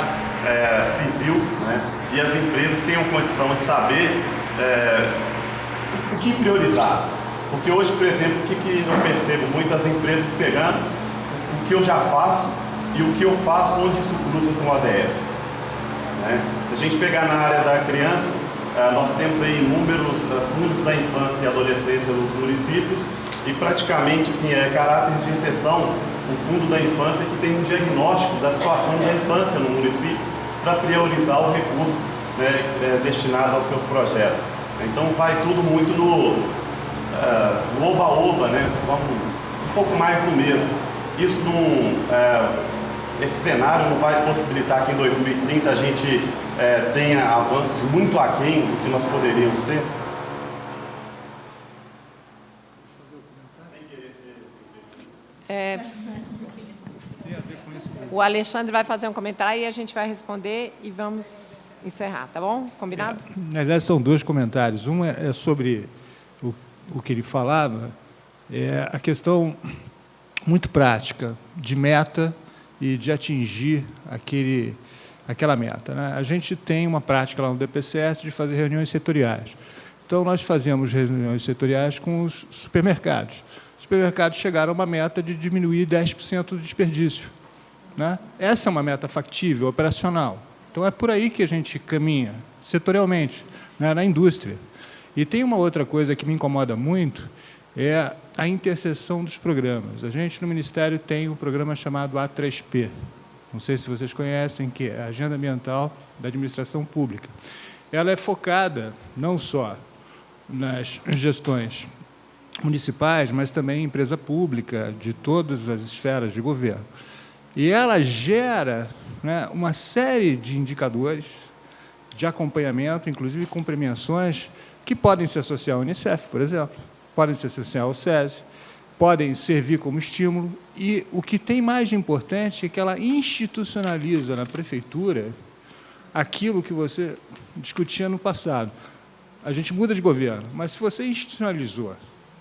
Speaker 9: civil, né, e as empresas tenham condição de saber o que priorizar. Porque hoje, por exemplo, o que eu percebo muitas empresas pegando o que eu já faço e o que eu faço onde isso cruza com o ODS. Né? Se a gente pegar na área da criança, nós temos aí inúmeros fundos da infância e adolescência nos municípios e praticamente, assim, caráter de exceção, o fundo da infância que tem um diagnóstico da situação da infância no município para priorizar o recurso, né, destinado aos seus projetos. Então vai tudo muito no oba-oba, né? Vamos um pouco mais do mesmo. Isso esse cenário não vai possibilitar que em 2030 a gente tenha avanços muito aquém do que nós poderíamos ter?
Speaker 1: O Alexandre vai fazer um comentário e a gente vai responder e vamos encerrar, tá bom? Combinado?
Speaker 4: Na verdade, são dois comentários. Um é sobre o que ele falava, a questão muito prática de meta e de atingir aquela meta, né? A gente tem uma prática lá no DPCS de fazer reuniões setoriais. Então, nós fazemos reuniões setoriais com os supermercados. Os supermercados chegaram a uma meta de diminuir 10% do desperdício, né? Essa é uma meta factível, operacional. Então, é por aí que a gente caminha, setorialmente, né, na indústria. E tem uma outra coisa que me incomoda muito, é a interseção dos programas. A gente, no Ministério, tem um programa chamado A3P. Não sei se vocês conhecem, que é a Agenda Ambiental da Administração Pública. Ela é focada não só nas gestões municipais, mas também em empresa pública, de todas as esferas de governo. E ela gera, né, uma série de indicadores de acompanhamento, inclusive com premiações, que podem se associar ao Unicef, por exemplo, podem se associar ao SESI, podem servir como estímulo, e o que tem mais de importante é que ela institucionaliza na prefeitura aquilo que você discutia no passado. A gente muda de governo, mas se você institucionalizou,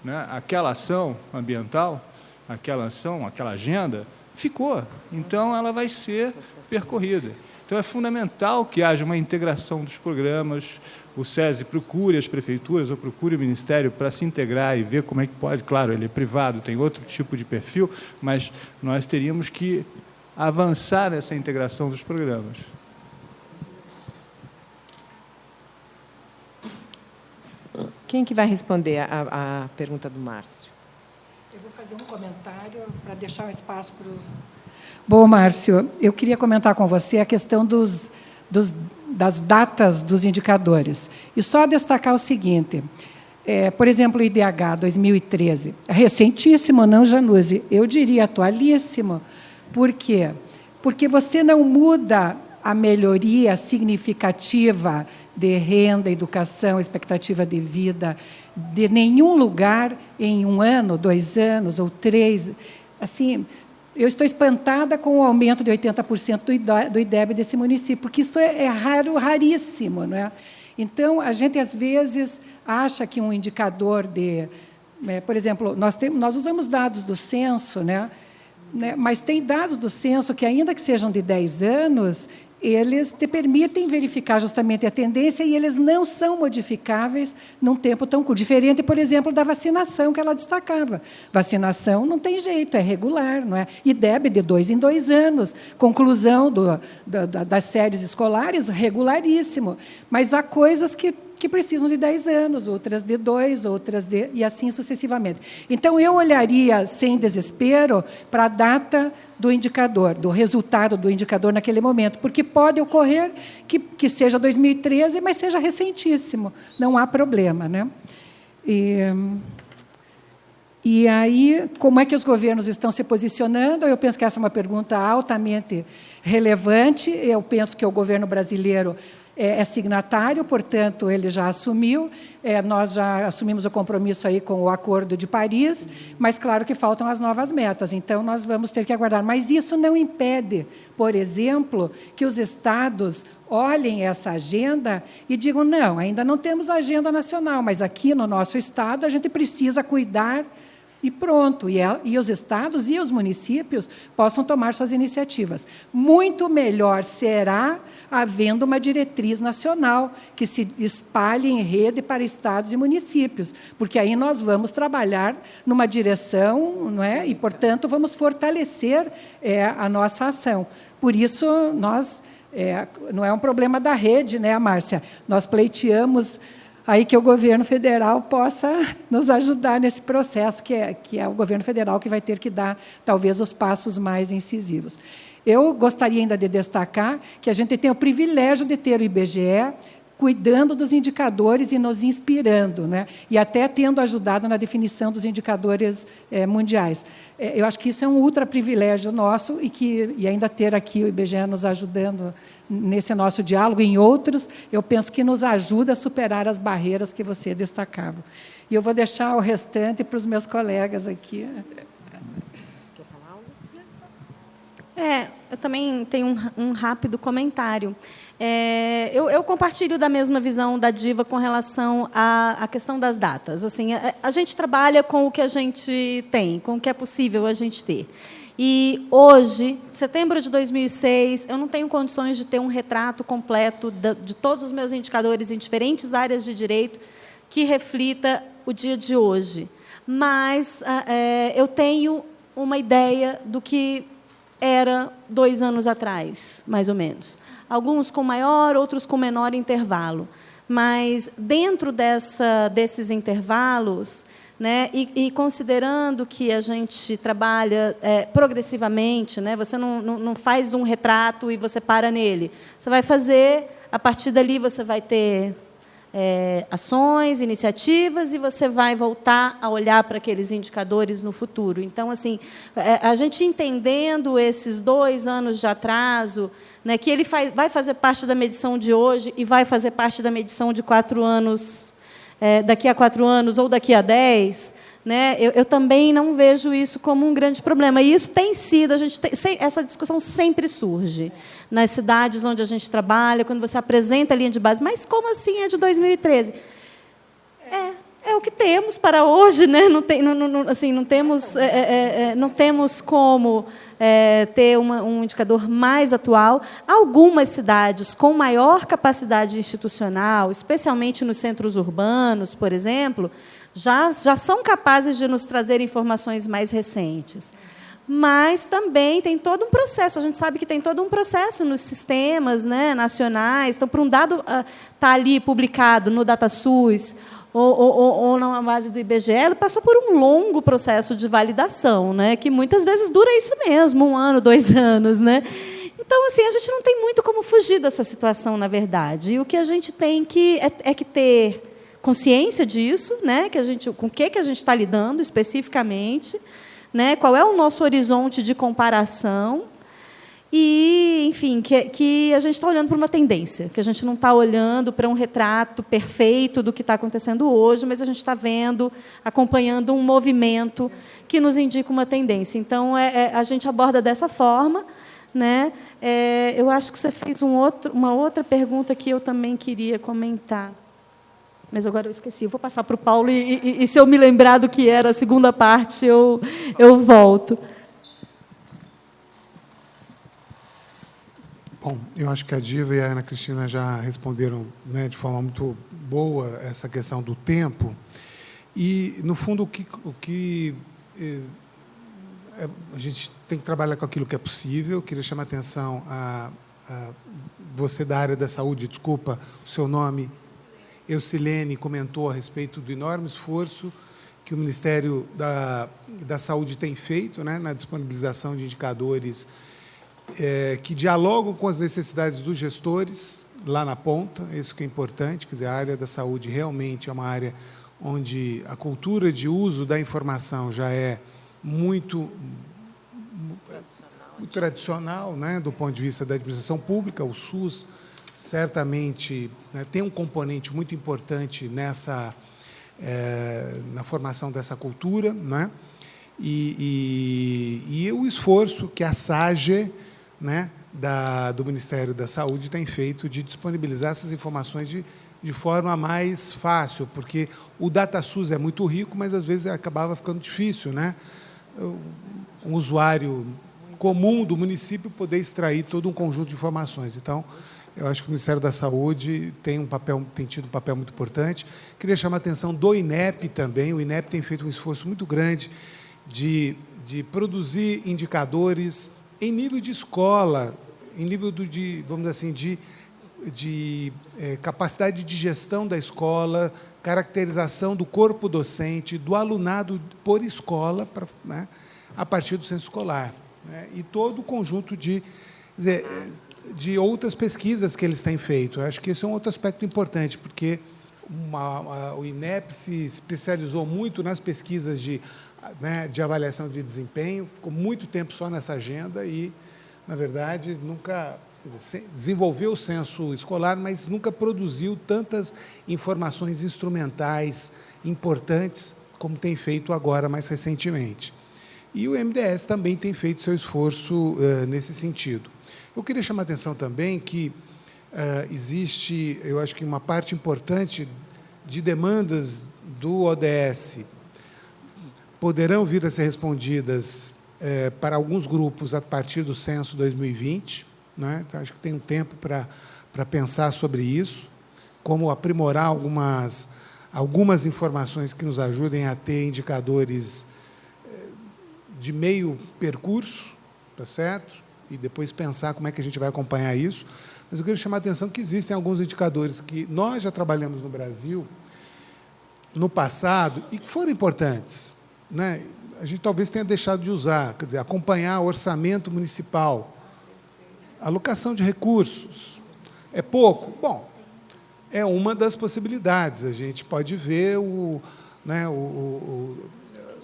Speaker 4: né, aquela ação ambiental, aquela ação, aquela agenda, ficou. Então, ela vai ser percorrida. Então, é fundamental que haja uma integração dos programas, o SESI procure as prefeituras ou procure o Ministério para se integrar e ver como é que pode. Claro, ele é privado, tem outro tipo de perfil, mas nós teríamos que avançar nessa integração dos programas.
Speaker 1: Quem que vai responder a pergunta do Márcio?
Speaker 6: Eu vou fazer um comentário para deixar um espaço para os... Bom, Márcio, eu queria comentar com você a questão das datas dos indicadores. E só destacar o seguinte, por exemplo, o IDH 2013, recentíssimo, não, Januse? Eu diria atualíssimo. Por quê? Porque você não muda a melhoria significativa de renda, educação, expectativa de vida, de nenhum lugar em 1 ano, 2 anos ou 3. Assim, eu estou espantada com o aumento de 80% do IDEB desse município, porque isso é raríssimo, não é? Então, a gente, às vezes, acha que um indicador de... por exemplo, nós usamos dados do censo, né? Mas tem dados do censo que, ainda que sejam de 10 anos, eles te permitem verificar justamente a tendência e eles não são modificáveis num tempo tão curto. Diferente, por exemplo, da vacinação que ela destacava. Vacinação não tem jeito, é regular, não é? IDEB de 2 em 2 anos. Conclusão das séries escolares, regularíssimo. Mas há coisas que precisam de 10 anos, outras de 2, outras de... e assim sucessivamente. Então, eu olharia, sem desespero, para a data do indicador, do resultado do indicador naquele momento, porque pode ocorrer que seja 2013, mas seja recentíssimo, não há problema, né? E aí, como é que os governos estão se posicionando? Eu penso que essa é uma pergunta altamente relevante. Eu penso que o governo brasileiro é signatário, portanto, ele já assumiu, nós já assumimos o compromisso aí com o Acordo de Paris, mas, claro, que faltam as novas metas, então nós vamos ter que aguardar. Mas isso não impede, por exemplo, que os estados olhem essa agenda e digam, não, ainda não temos agenda nacional, mas aqui no nosso estado a gente precisa cuidar e pronto, e os estados e os municípios possam tomar suas iniciativas. Muito melhor será havendo uma diretriz nacional que se espalhe em rede para estados e municípios, porque aí nós vamos trabalhar numa direção, não é? E, portanto, vamos fortalecer a nossa ação. Por isso, nós não é um problema da rede, né, Márcia? Nós pleiteamos aí que o governo federal possa nos ajudar nesse processo, que é o governo federal que vai ter que dar, talvez, os passos mais incisivos. Eu gostaria ainda de destacar que a gente tem o privilégio de ter o IBGE cuidando dos indicadores e nos inspirando, né? E até tendo ajudado na definição dos indicadores mundiais. Eu acho que isso é um ultra privilégio nosso e ainda ter aqui o IBGE nos ajudando nesse nosso diálogo e em outros, eu penso que nos ajuda a superar as barreiras que você destacava. E eu vou deixar o restante para os meus colegas aqui.
Speaker 7: Quer falar algo? Eu também tenho um rápido comentário. Eu compartilho da mesma visão da Diva com relação à questão das datas. Assim, a gente trabalha com o que a gente tem, com o que é possível a gente ter. E hoje, setembro de 2006, eu não tenho condições de ter um retrato completo de todos os meus indicadores em diferentes áreas de direito que reflita o dia de hoje. Mas eu tenho uma ideia do que era 2 anos atrás, mais ou menos. Alguns com maior, outros com menor intervalo. Mas, dentro desses intervalos, né, e considerando que a gente trabalha progressivamente, né, você não faz um retrato e você para nele. Você vai fazer, a partir dali você vai ter ações, iniciativas, e você vai voltar a olhar para aqueles indicadores no futuro. Então, assim, a gente entendendo esses 2 anos de atraso, né, que ele vai fazer parte da medição de hoje e vai fazer parte da medição de 4 anos, daqui a 4 anos ou daqui a 10, né, eu também não vejo isso como um grande problema. E isso tem sido, essa discussão sempre surge nas cidades onde a gente trabalha, quando você apresenta a linha de base. Mas como assim é de 2013? É o que temos para hoje, né? Não temos como ter um indicador mais atual. Algumas cidades com maior capacidade institucional, especialmente nos centros urbanos, por exemplo, já são capazes de nos trazer informações mais recentes. Mas também tem todo um processo. A gente sabe que tem todo um processo nos sistemas, né, nacionais. Então, para um dado estar ali publicado no DataSUS ou na base do IBGE, ele passou por um longo processo de validação, né, que muitas vezes dura isso mesmo, 1 ano, 2 anos. Né? Então, assim, a gente não tem muito como fugir dessa situação, na verdade. E o que a gente tem que ter consciência disso, né, com o que a gente está lidando especificamente, né, qual é o nosso horizonte de comparação e, enfim, que a gente está olhando para uma tendência, que a gente não está olhando para um retrato perfeito do que está acontecendo hoje, mas a gente está acompanhando um movimento que nos indica uma tendência. Então, a gente aborda dessa forma. Né? Eu acho que você fez uma outra pergunta que eu também queria comentar. Mas agora eu esqueci. Eu vou passar para o Paulo e se eu me lembrar do que era a segunda parte, eu volto.
Speaker 5: Bom, eu acho que a Diva e a Ana Cristina já responderam, né, de forma muito boa essa questão do tempo. E, no fundo, o que a gente tem que trabalhar com aquilo que é possível. Eu queria chamar a atenção a você da área da saúde, desculpa, o seu nome... Eucilene comentou a respeito do enorme esforço que o Ministério da Saúde tem feito, né, na disponibilização de indicadores que dialogam com as necessidades dos gestores lá na ponta. Isso que é importante. Quer dizer, a área da saúde realmente é uma área onde a cultura de uso da informação já é muito tradicional, né, do ponto de vista da administração pública. O SUS certamente, né, tem um componente muito importante na formação dessa cultura, né? E o esforço que a SAGE, né, do Ministério da Saúde tem feito de disponibilizar essas informações de forma mais fácil, porque o DataSUS é muito rico, mas às vezes acabava ficando difícil, né? Um usuário comum do município poder extrair todo um conjunto de informações. Então, eu acho que o Ministério da Saúde tem tido um papel muito importante. Queria chamar a atenção do INEP também. O INEP tem feito um esforço muito grande de produzir indicadores em nível de escola, em nível vamos dizer assim, de capacidade de gestão da escola, caracterização do corpo docente, do alunado por escola, né, a partir do censo escolar, né, e todo o conjunto de outras pesquisas que eles têm feito. Eu acho que esse é um outro aspecto importante, porque o INEP se especializou muito nas pesquisas de avaliação de desempenho, ficou muito tempo só nessa agenda e, na verdade, nunca desenvolveu o censo escolar, mas nunca produziu tantas informações instrumentais importantes como tem feito agora, mais recentemente. E o MDS também tem feito seu esforço nesse sentido. Eu queria chamar a atenção também que existe, eu acho que uma parte importante de demandas do ODS poderão vir a ser respondidas para alguns grupos a partir do censo 2020, né? Então, acho que tem um tempo para pensar sobre isso, como aprimorar algumas informações que nos ajudem a ter indicadores de meio percurso, tá certo? E depois pensar como é que a gente vai acompanhar isso. Mas eu queria chamar a atenção que existem alguns indicadores que nós já trabalhamos no Brasil, no passado, e que foram importantes, né? A gente talvez tenha deixado de usar, quer dizer, acompanhar o orçamento municipal, alocação de recursos. É pouco? Bom, é uma das possibilidades. A gente pode ver o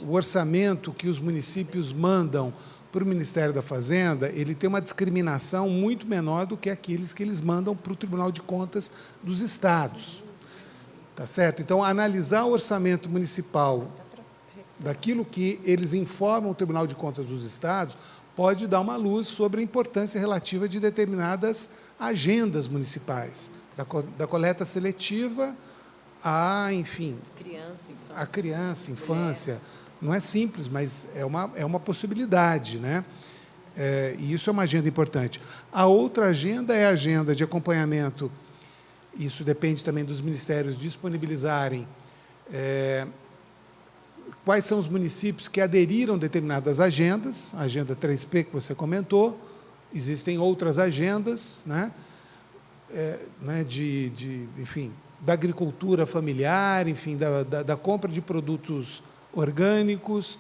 Speaker 5: orçamento que os municípios mandam para o Ministério da Fazenda, ele tem uma discriminação muito menor do que aqueles que eles mandam para o Tribunal de Contas dos estados. Tá certo? Então, analisar o orçamento municipal daquilo que eles informam o Tribunal de Contas dos estados pode dar uma luz sobre a importância relativa de determinadas agendas municipais, da coleta seletiva enfim, a criança, infância. Não é simples, mas é uma possibilidade, né? E isso é uma agenda importante. A outra agenda é a agenda de acompanhamento. Isso depende também dos ministérios disponibilizarem quais são os municípios que aderiram a determinadas agendas, a agenda 3P que você comentou, existem outras agendas, né? Enfim, da agricultura familiar, enfim, da compra de produtos orgânicos,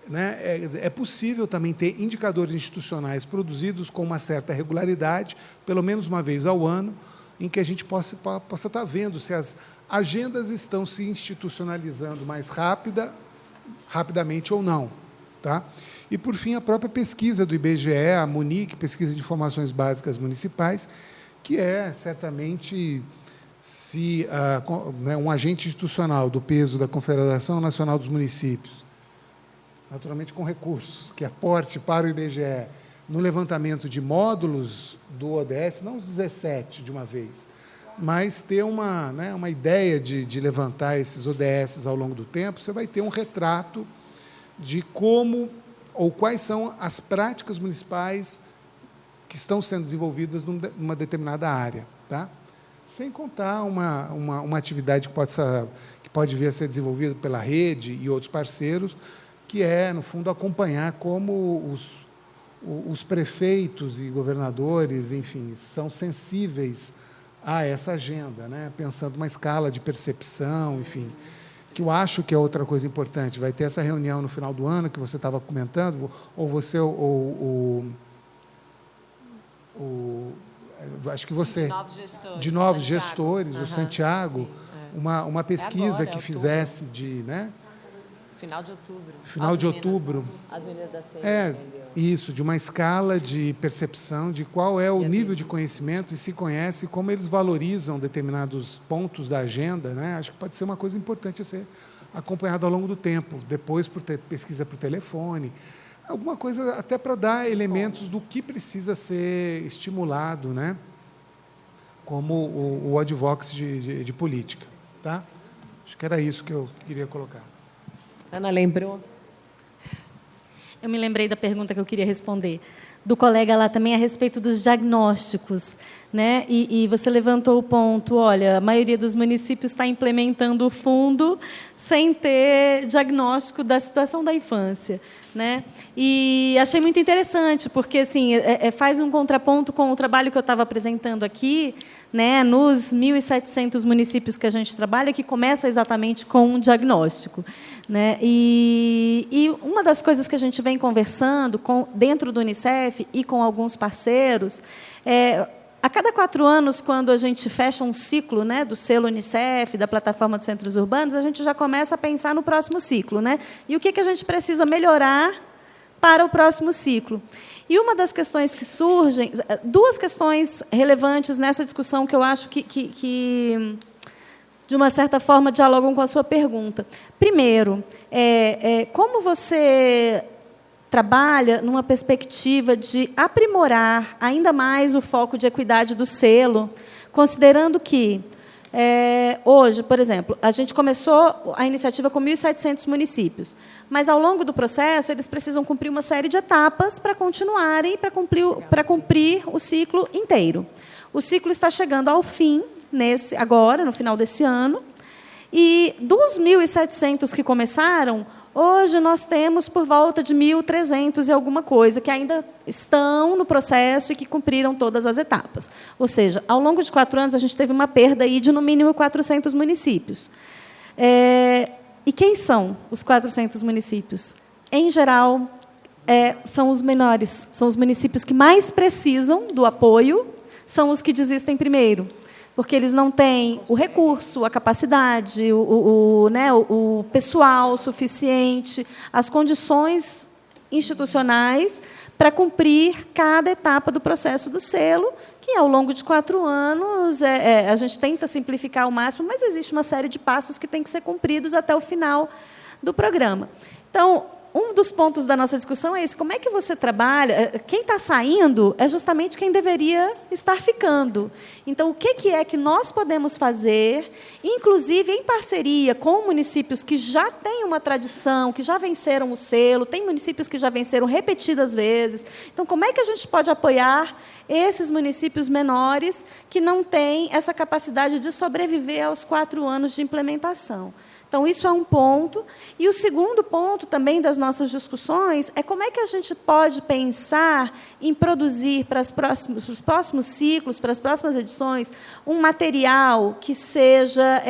Speaker 5: né? É possível também ter indicadores institucionais produzidos com uma certa regularidade, pelo menos uma vez ao ano, em que a gente possa estar vendo se as agendas estão se institucionalizando mais rapidamente ou não. Tá? E, por fim, a própria pesquisa do IBGE, a MUNIC, Pesquisa de Informações Básicas Municipais, que é, certamente, um agente institucional do peso da Confederação Nacional dos Municípios, naturalmente com recursos, que aporte para o IBGE no levantamento de módulos do ODS, não os 17 de uma vez, mas ter uma ideia de levantar esses ODS ao longo do tempo, você vai ter um retrato de como ou quais são as práticas municipais que estão sendo desenvolvidas numa determinada área. Tá? Sem contar uma atividade que pode vir a ser desenvolvida pela rede e outros parceiros, que é, no fundo, acompanhar como os prefeitos e governadores, enfim, são sensíveis a essa agenda, né? Pensando uma escala de percepção, enfim, que eu acho que é outra coisa importante. Vai ter essa reunião no final do ano que você estava comentando, ou você, acho que você, de novos gestores, o Santiago, uma pesquisa que fizesse de, né? Final de outubro.
Speaker 1: As meninas da CEA,
Speaker 5: isso, de uma escala de percepção de qual é o nível de conhecimento e se conhece, como eles valorizam determinados pontos da agenda, né? Acho que pode ser uma coisa importante a ser acompanhada ao longo do tempo, depois por pesquisa por telefone, alguma coisa até para dar elementos do que precisa ser estimulado, né? Como o advocacy de política. Tá? Acho que era isso que eu queria colocar.
Speaker 1: Ana, lembrou?
Speaker 7: Eu me lembrei da pergunta que eu queria responder, do colega lá também a respeito dos diagnósticos, né? E você levantou o ponto, olha, a maioria dos municípios está implementando o fundo sem ter diagnóstico da situação da infância, né? E achei muito interessante, porque assim, faz um contraponto com o trabalho que eu estava apresentando aqui, né, nos 1.700 municípios que a gente trabalha, que começa exatamente com um diagnóstico, né? E uma das coisas que a gente vem conversando dentro do Unicef e com alguns parceiros a cada 4 anos, quando a gente fecha um ciclo, né, do selo Unicef, da plataforma dos centros urbanos, a gente já começa a pensar no próximo ciclo, né? E o que a gente precisa melhorar para o próximo ciclo. E uma das questões que surgem, 2 questões relevantes nessa discussão que eu acho que de uma certa forma, dialogam com a sua pergunta. Primeiro, como você trabalha numa perspectiva de aprimorar ainda mais o foco de equidade do selo, considerando que, hoje, por exemplo, a gente começou a iniciativa com 1.700 municípios, mas, ao longo do processo, eles precisam cumprir uma série de etapas para continuarem, para cumprir o ciclo inteiro. O ciclo está chegando ao fim, agora, no final desse ano, e dos 1.700 que começaram, hoje nós temos por volta de 1.300 e alguma coisa que ainda estão no processo e que cumpriram todas as etapas. Ou seja, ao longo de 4 anos, a gente teve uma perda aí de, no mínimo, 400 municípios. E quem são os 400 municípios? Em geral, são os menores, são os municípios que mais precisam do apoio, são os que desistem primeiro, porque eles não têm o recurso, a capacidade, o pessoal suficiente, as condições institucionais para cumprir cada etapa do processo do selo, que, ao longo de 4 anos, a gente tenta simplificar ao máximo, mas existe uma série de passos que têm que ser cumpridos até o final do programa. Então, um dos pontos da nossa discussão é esse: como é que você trabalha? Quem está saindo é justamente quem deveria estar ficando. Então, o que é que nós podemos fazer, inclusive em parceria com municípios que já têm uma tradição, que já venceram o selo, tem municípios que já venceram repetidas vezes. Então, como é que a gente pode apoiar esses municípios menores que não têm essa capacidade de sobreviver aos 4 anos de implementação? Então, isso é um ponto. E o segundo ponto também das nossas discussões é como é que a gente pode pensar em produzir para os próximos ciclos, para as próximas edições, um material que seja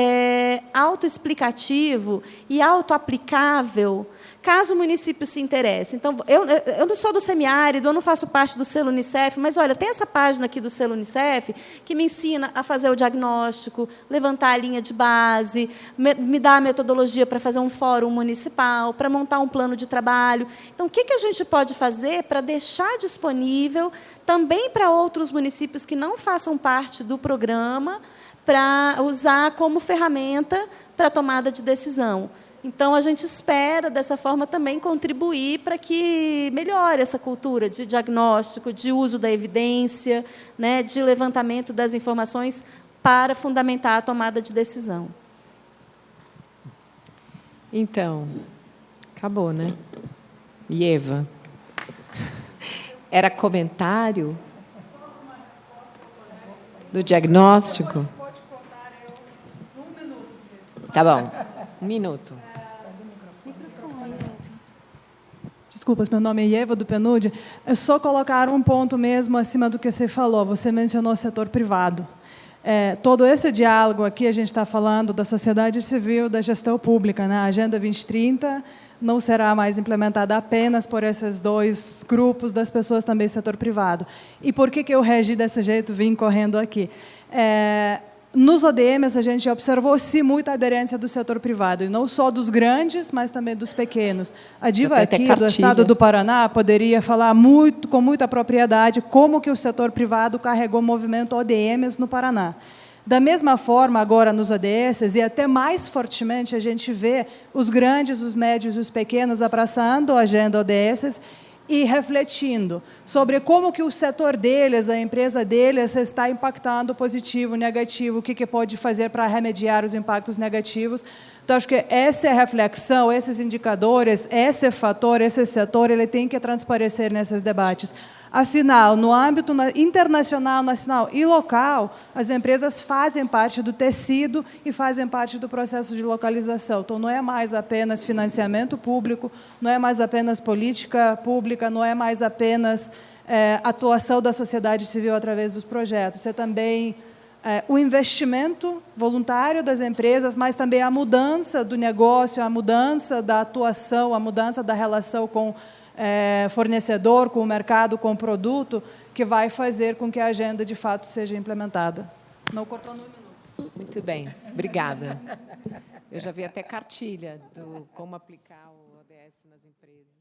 Speaker 7: autoexplicativo e autoaplicável, caso o município se interesse. Então, eu não sou do semiárido, eu não faço parte do selo Unicef, mas, olha, tem essa página aqui do selo Unicef que me ensina a fazer o diagnóstico, levantar a linha de base, me dá a metodologia para fazer um fórum municipal, para montar um plano de trabalho. Então, o que a gente pode fazer para deixar disponível também para outros municípios que não façam parte do programa, para usar como ferramenta para a tomada de decisão? Então, a gente espera, dessa forma, também contribuir para que melhore essa cultura de diagnóstico, de uso da evidência, né, de levantamento das informações para fundamentar a tomada de decisão.
Speaker 1: Então, acabou, né? E Eva? Era comentário do diagnóstico? Tá bom, 1 minuto.
Speaker 10: Desculpas, meu nome é Eva, do PNUD. É só colocar um ponto mesmo acima do que você falou. Você mencionou o setor privado. Todo esse diálogo aqui, a gente está falando da sociedade civil, da gestão pública, né? A Agenda 2030 não será mais implementada apenas por esses 2 grupos das pessoas, também do setor privado. E por que eu regi desse jeito, vim correndo aqui? Nos ODMs, a gente observou, sim, muita aderência do setor privado, e não só dos grandes, mas também dos pequenos. A Diva aqui, do Estado do Paraná, poderia falar com muita propriedade como que o setor privado carregou o movimento ODMs no Paraná. Da mesma forma, agora, nos ODS, e até mais fortemente, a gente vê os grandes, os médios e os pequenos abraçando a agenda ODS e refletindo sobre como que o setor deles, a empresa deles, está impactando positivo, negativo, o que pode fazer para remediar os impactos negativos. Então, acho que essa reflexão, esses indicadores, esse fator, esse setor, ele tem que transparecer nesses debates. Afinal, no âmbito internacional, nacional e local, as empresas fazem parte do tecido e fazem parte do processo de localização. Então, não é mais apenas financiamento público, não é mais apenas política pública, não é mais apenas atuação da sociedade civil através dos projetos. É também o investimento voluntário das empresas, mas também a mudança do negócio, a mudança da atuação, a mudança da relação com fornecedor, com o mercado, com o produto, que vai fazer com que a agenda, de fato, seja implementada. Não cortou no minuto.
Speaker 1: Muito bem, obrigada. Eu já vi até cartilha do como aplicar o ODS nas empresas.